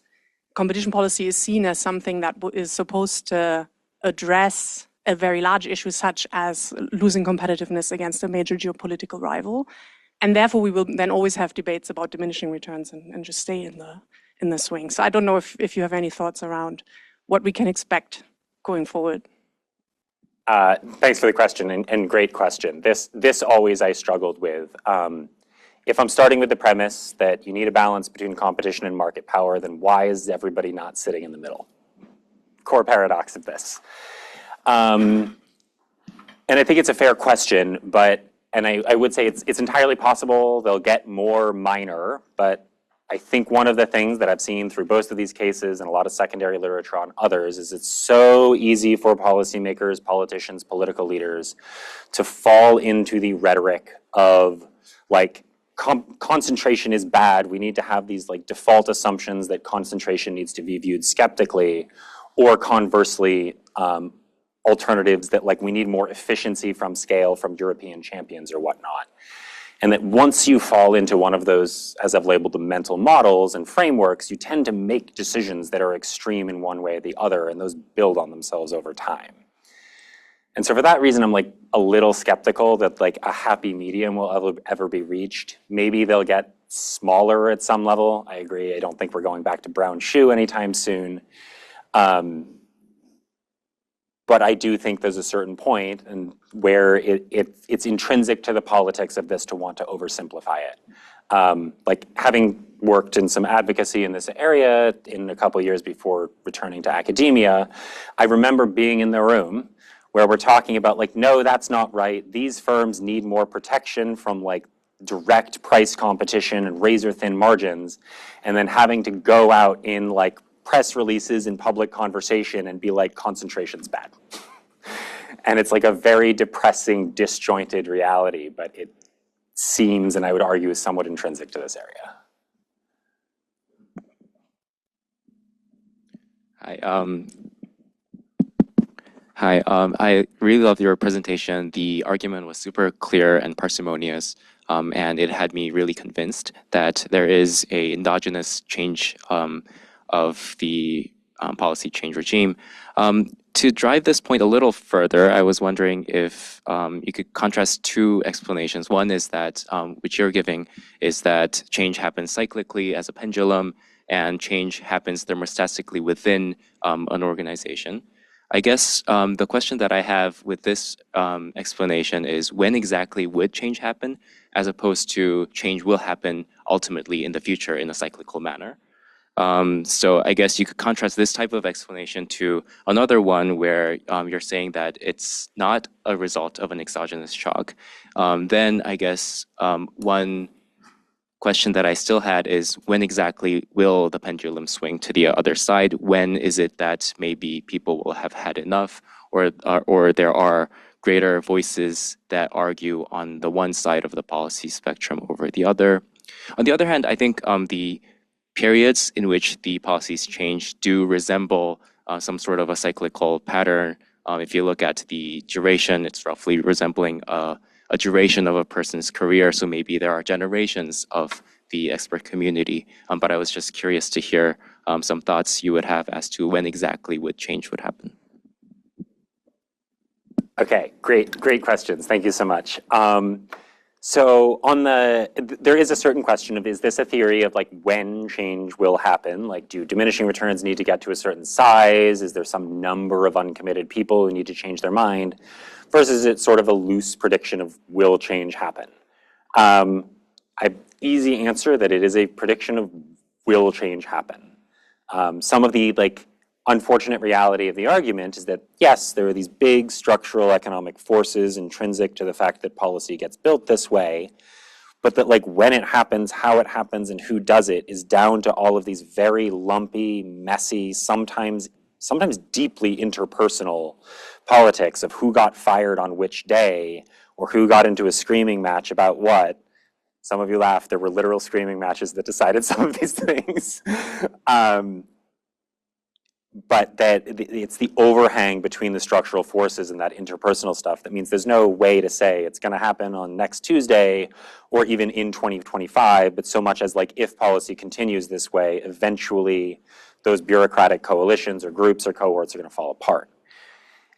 competition policy is seen as something that is supposed to address a very large issue such as losing competitiveness against a major geopolitical rival. And therefore, we will then always have debates about diminishing returns and just stay in the swing. So I don't know if you have any thoughts around what we can expect going forward. Thanks for the question, and great question. This always I struggled with. If I'm starting with the premise that you need a balance between competition and market power, then why is everybody not sitting in the middle? Core paradox of this. And I think it's a fair question, and I would say it's entirely possible they'll get more minor, but I think one of the things that I've seen through both of these cases and a lot of secondary literature on others is it's so easy for policymakers, politicians, political leaders to fall into the rhetoric of concentration is bad. We need to have these default assumptions that concentration needs to be viewed skeptically, or conversely, alternatives that we need more efficiency from scale from European champions or whatnot. And that once you fall into one of those, as I've labeled them, mental models and frameworks, you tend to make decisions that are extreme in one way or the other, and those build on themselves over time. And so for that reason, I'm a little skeptical that a happy medium will ever be reached. Maybe they'll get smaller at some level. I agree. I don't think we're going back to brown shoe anytime soon. but I do think there's a certain point and where it's intrinsic to the politics of this to want to oversimplify it. Like having worked in some advocacy in this area in a couple of years before returning to academia, I remember being in the room where we're talking about like, no, that's not right. These firms need more protection from like direct price competition and razor thin margins, and then having to go out in like press releases and public conversation and be like, concentration's bad. And it's like a very depressing, disjointed reality, but it seems, and I would argue, is somewhat intrinsic to this area. Hi, I really loved your presentation. The argument was super clear and parsimonious, and it had me really convinced that there is a endogenous change of the policy change regime. To drive this point a little further, I was wondering if you could contrast two explanations. One is that, which you're giving, is that change happens cyclically as a pendulum, and change happens thermostatically within an organization. I guess the question that I have with this explanation is when exactly would change happen, as opposed to change will happen ultimately in the future in a cyclical manner. So I guess you could contrast this type of explanation to another one where you're saying that it's not a result of an exogenous shock. Then I guess one question that I still had is when exactly will the pendulum swing to the other side? When is it that maybe people will have had enough, or there are greater voices that argue on the one side of the policy spectrum over the other? On the other hand, I think the periods in which the policies change do resemble some sort of a cyclical pattern. If you look at the duration, it's roughly resembling a duration of a person's career. So maybe there are generations of the expert community. But I was just curious to hear some thoughts you would have as to when exactly would change would happen. Okay, great questions. Thank you so much. So there is a certain question of, is this a theory of like when change will happen? Like, do diminishing returns need to get to a certain size? Is there some number of uncommitted people who need to change their mind? Versus it's sort of a loose prediction of will change happen? Easy answer that it is a prediction of will change happen. Some of the like unfortunate reality of the argument is that, yes, there are these big structural economic forces intrinsic to the fact that policy gets built this way, but that like when it happens, how it happens, and who does it is down to all of these very lumpy, messy, sometimes deeply interpersonal politics of who got fired on which day or who got into a screaming match about what. Some of you laughed, there were literal screaming matches that decided some of these things. But that it's the overhang between the structural forces and that interpersonal stuff that means there's no way to say it's going to happen on next Tuesday or even in 2025, but so much as like if policy continues this way, eventually those bureaucratic coalitions or groups or cohorts are going to fall apart.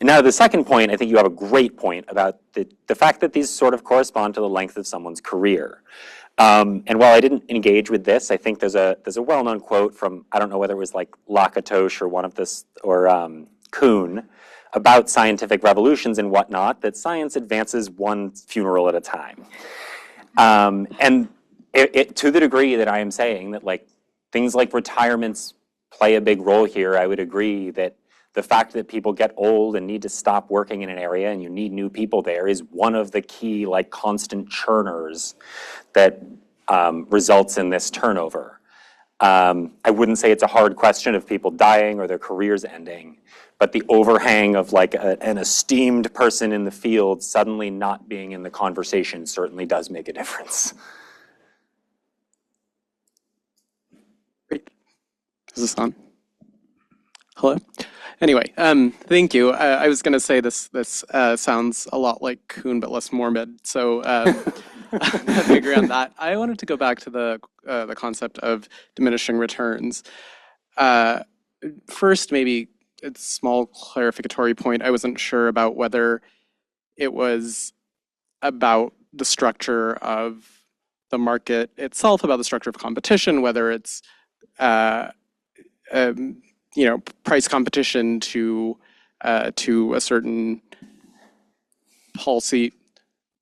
And now the second point, I think you have a great point about the fact that these sort of correspond to the length of someone's career. And while I didn't engage with this, I think there's a well-known quote from, I don't know whether it was like Lakatos or one of this, or Kuhn, about scientific revolutions and whatnot, that science advances one funeral at a time. And to the degree that I am saying that like things like retirements play a big role here, I would agree that the fact that people get old and need to stop working in an area and you need new people there is one of the key like constant churners that results in this turnover. I wouldn't say it's a hard question of people dying or their careers ending, but the overhang of like an esteemed person in the field suddenly not being in the conversation certainly does make a difference. Great. Is this on? Hello? Anyway, thank you. I was going to say this sounds a lot like Kuhn, but less morbid. So I agree on that. I wanted to go back to the concept of diminishing returns. First, maybe a small clarificatory point. I wasn't sure about whether it was about the structure of the market itself, about the structure of competition, whether it's price competition to to a certain policy,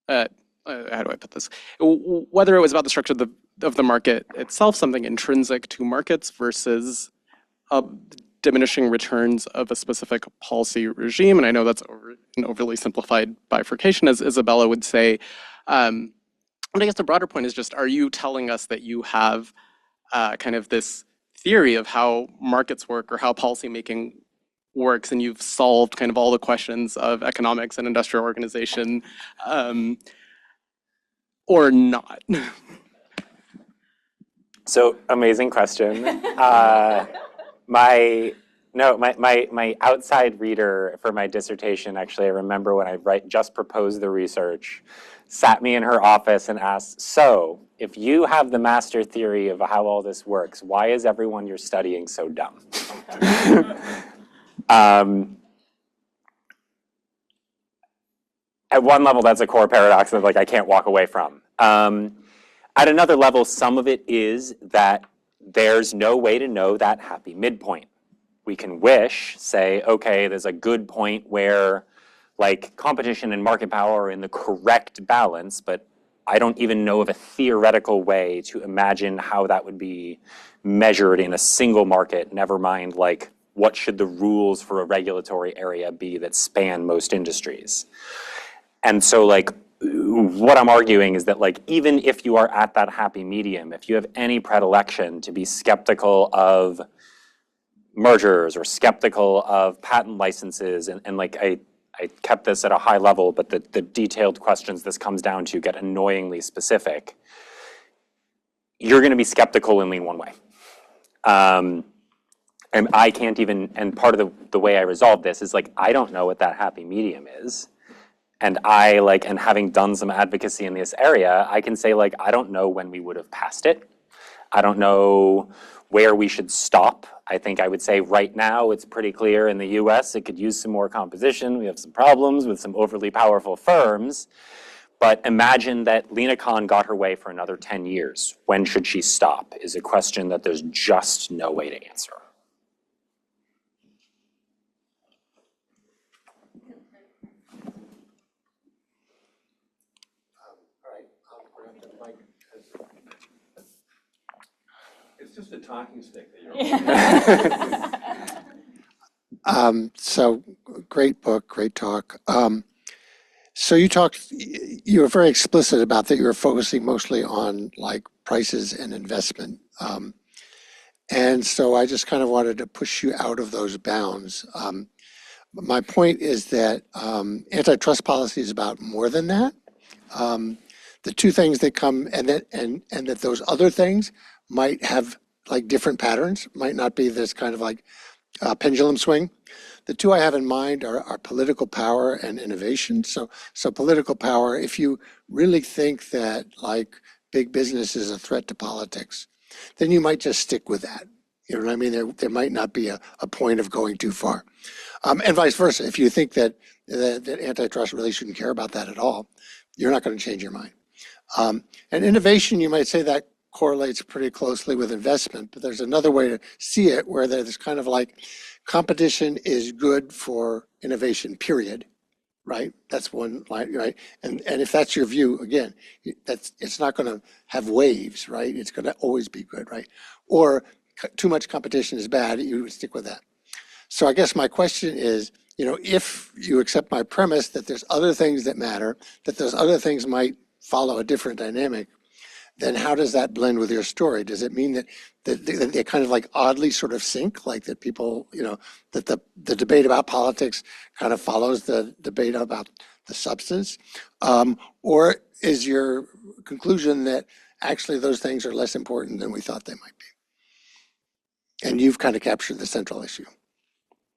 how do I put this? Whether it was about the structure of the market itself, something intrinsic to markets versus diminishing returns of a specific policy regime. And I know that's an overly simplified bifurcation, as Isabella would say. But I guess the broader point is just, are you telling us that you have kind of this theory of how markets work or how policymaking works, and you've solved kind of all the questions of economics and industrial organization, or not? So, amazing question. My outside reader for my dissertation, actually, I remember when I just proposed the research, sat me in her office and asked, so, if you have the master theory of how all this works, why is everyone you're studying so dumb? At one level, that's a core paradox that I can't walk away from. At another level, some of it is that there's no way to know that happy midpoint. We can say, okay, there's a good point where competition and market power are in the correct balance, but I don't even know of a theoretical way to imagine how that would be measured in a single market, never mind what should the rules for a regulatory area be that span most industries. And so what I'm arguing is that even if you are at that happy medium, if you have any predilection to be skeptical of mergers or skeptical of patent licenses, and I kept this at a high level, but the detailed questions this comes down to get annoyingly specific, you're going to be skeptical and lean one way. And I can't even, and part of the way I resolve this is I don't know what that happy medium is. And and having done some advocacy in this area, I can say I don't know when we would have passed it. I don't know where we should stop. I think I would say right now it's pretty clear in the US it could use some more composition. We have some problems with some overly powerful firms. But imagine that Lina Khan got her way for another 10 years. When should she stop is a question that there's just no way to answer. It's just a talking stick that you're So great book, great talk. So you were very explicit about that you were focusing mostly on prices and investment. And so I just kind of wanted to push you out of those bounds. My point is that antitrust policy is about more than that. The two things that come and that those other things might have different patterns, might not be this kind of pendulum swing. The two I have in mind are political power and innovation. So political power, if you really think that big business is a threat to politics, then you might just stick with that. You know what I mean? There might not be a point of going too far. And vice versa. If you think that antitrust really shouldn't care about that at all, you're not going to change your mind. And innovation, you might say that correlates pretty closely with investment, but there's another way to see it where there's kind of competition is good for innovation, period, right? That's one line, right? And if that's your view, again, it's not going to have waves, right? It's going to always be good, right? Or too much competition is bad, you would stick with that. So I guess my question is, if you accept my premise that there's other things that matter, that those other things might follow a different dynamic, then how does that blend with your story? Does it mean that they kind of oddly sort of sync, that people, that the debate about politics kind of follows the debate about the substance? Or is your conclusion that actually those things are less important than we thought they might be? And you've kind of captured the central issue.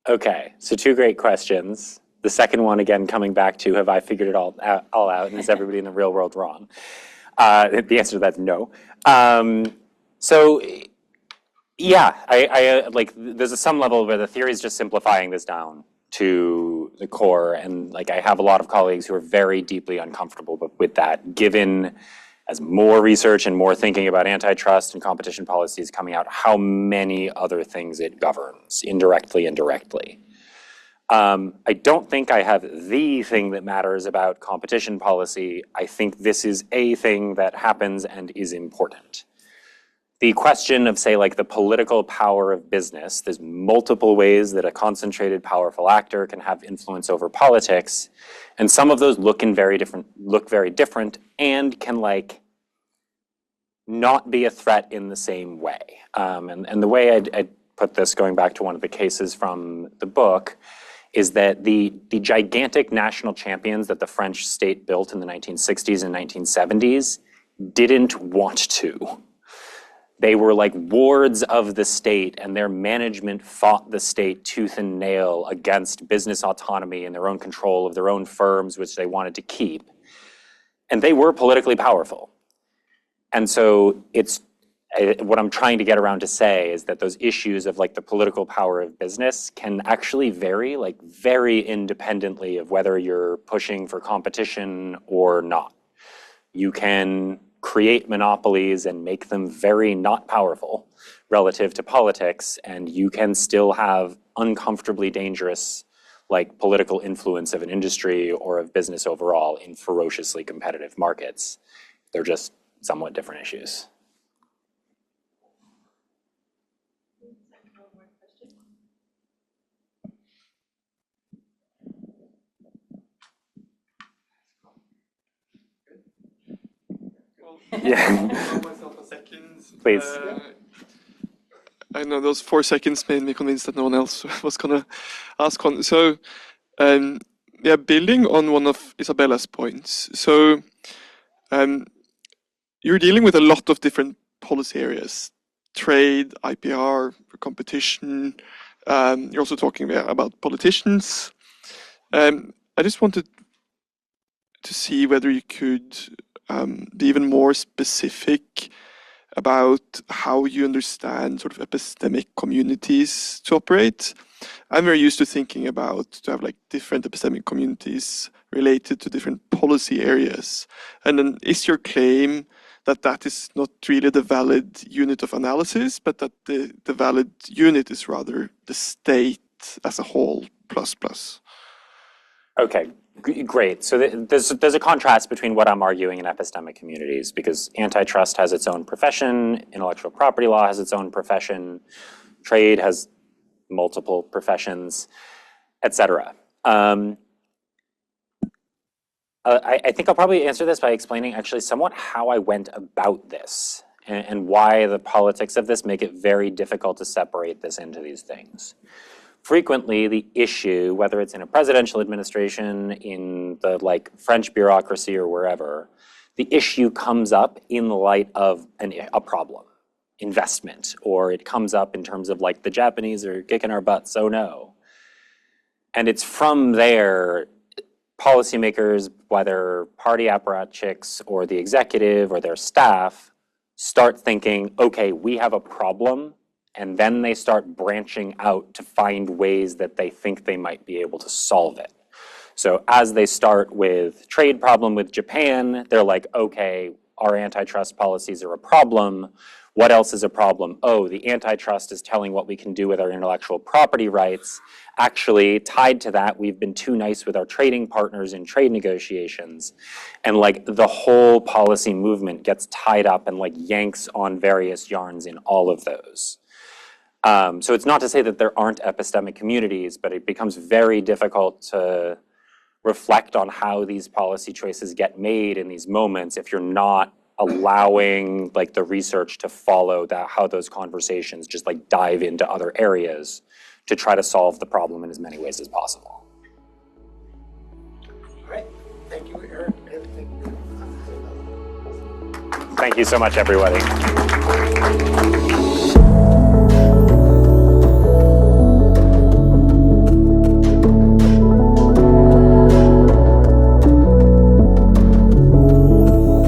Okay, so two great questions. The second one, again, coming back to, have I figured it all out, and is everybody in the real world wrong? The answer to that's no. So, yeah, I there's some level where the theory is just simplifying this down to the core, and I have a lot of colleagues who are very deeply uncomfortable with that, given as more research and more thinking about antitrust and competition policies coming out, how many other things it governs, indirectly and directly. I don't think I have the thing that matters about competition policy. I think this is a thing that happens and is important. The question of, say, like the political power of business, there's multiple ways that a concentrated, powerful actor can have influence over politics, and some of those look very different, and can like not be a threat in the same way. And the way I'd put this, going back to one of the cases from the book, is that the gigantic national champions that the French state built in the 1960s and 1970s didn't want to. They were like wards of the state, and their management fought the state tooth and nail against business autonomy and their own control of their own firms, which they wanted to keep. And they were politically powerful. And so what I'm trying to get around to say is that those issues of like the political power of business can actually vary, like very independently of whether you're pushing for competition or not. You can create monopolies and make them very not powerful relative to politics, and you can still have uncomfortably dangerous like political influence of an industry or of business overall in ferociously competitive markets. They're just somewhat different issues. Yeah. Please. I know those 4 seconds made me convinced that no one else was gonna ask one. So, yeah, building on one of Isabella's points. So, you're dealing with a lot of different policy areas: trade, IPR, competition. You're also talking about politicians. I just wanted to see whether you could be even more specific about how you understand sort of epistemic communities to operate. I'm very used to thinking about to have like different epistemic communities related to different policy areas. And then is your claim that that is not really the valid unit of analysis, but that the valid unit is rather the state as a whole plus? Okay, great. So there's a contrast between what I'm arguing in epistemic communities, because antitrust has its own profession, intellectual property law has its own profession, trade has multiple professions, etc. I think I'll probably answer this by explaining actually somewhat how I went about this and why the politics of this make it very difficult to separate this into these things. Frequently, the issue, whether it's in a presidential administration, in the like French bureaucracy or wherever, the issue comes up in the light of a problem, investment, or it comes up in terms of like the Japanese are kicking our butts, oh no. And it's from there, policymakers, whether party apparatchiks or the executive or their staff, start thinking, okay, we have a problem. And then they start branching out to find ways that they think they might be able to solve it. So as they start with trade problem with Japan, they're like, okay, our antitrust policies are a problem. What else is a problem? Oh, the antitrust is telling what we can do with our intellectual property rights. Actually, tied to that, we've been too nice with our trading partners in trade negotiations. And like the whole policy movement gets tied up and like yanks on various yarns in all of those. So it's not to say that there aren't epistemic communities, but it becomes very difficult to reflect on how these policy choices get made in these moments if you're not allowing like the research to follow that, how those conversations just like dive into other areas to try to solve the problem in as many ways as possible. All right, thank you, Erik. Thank you so much, everybody.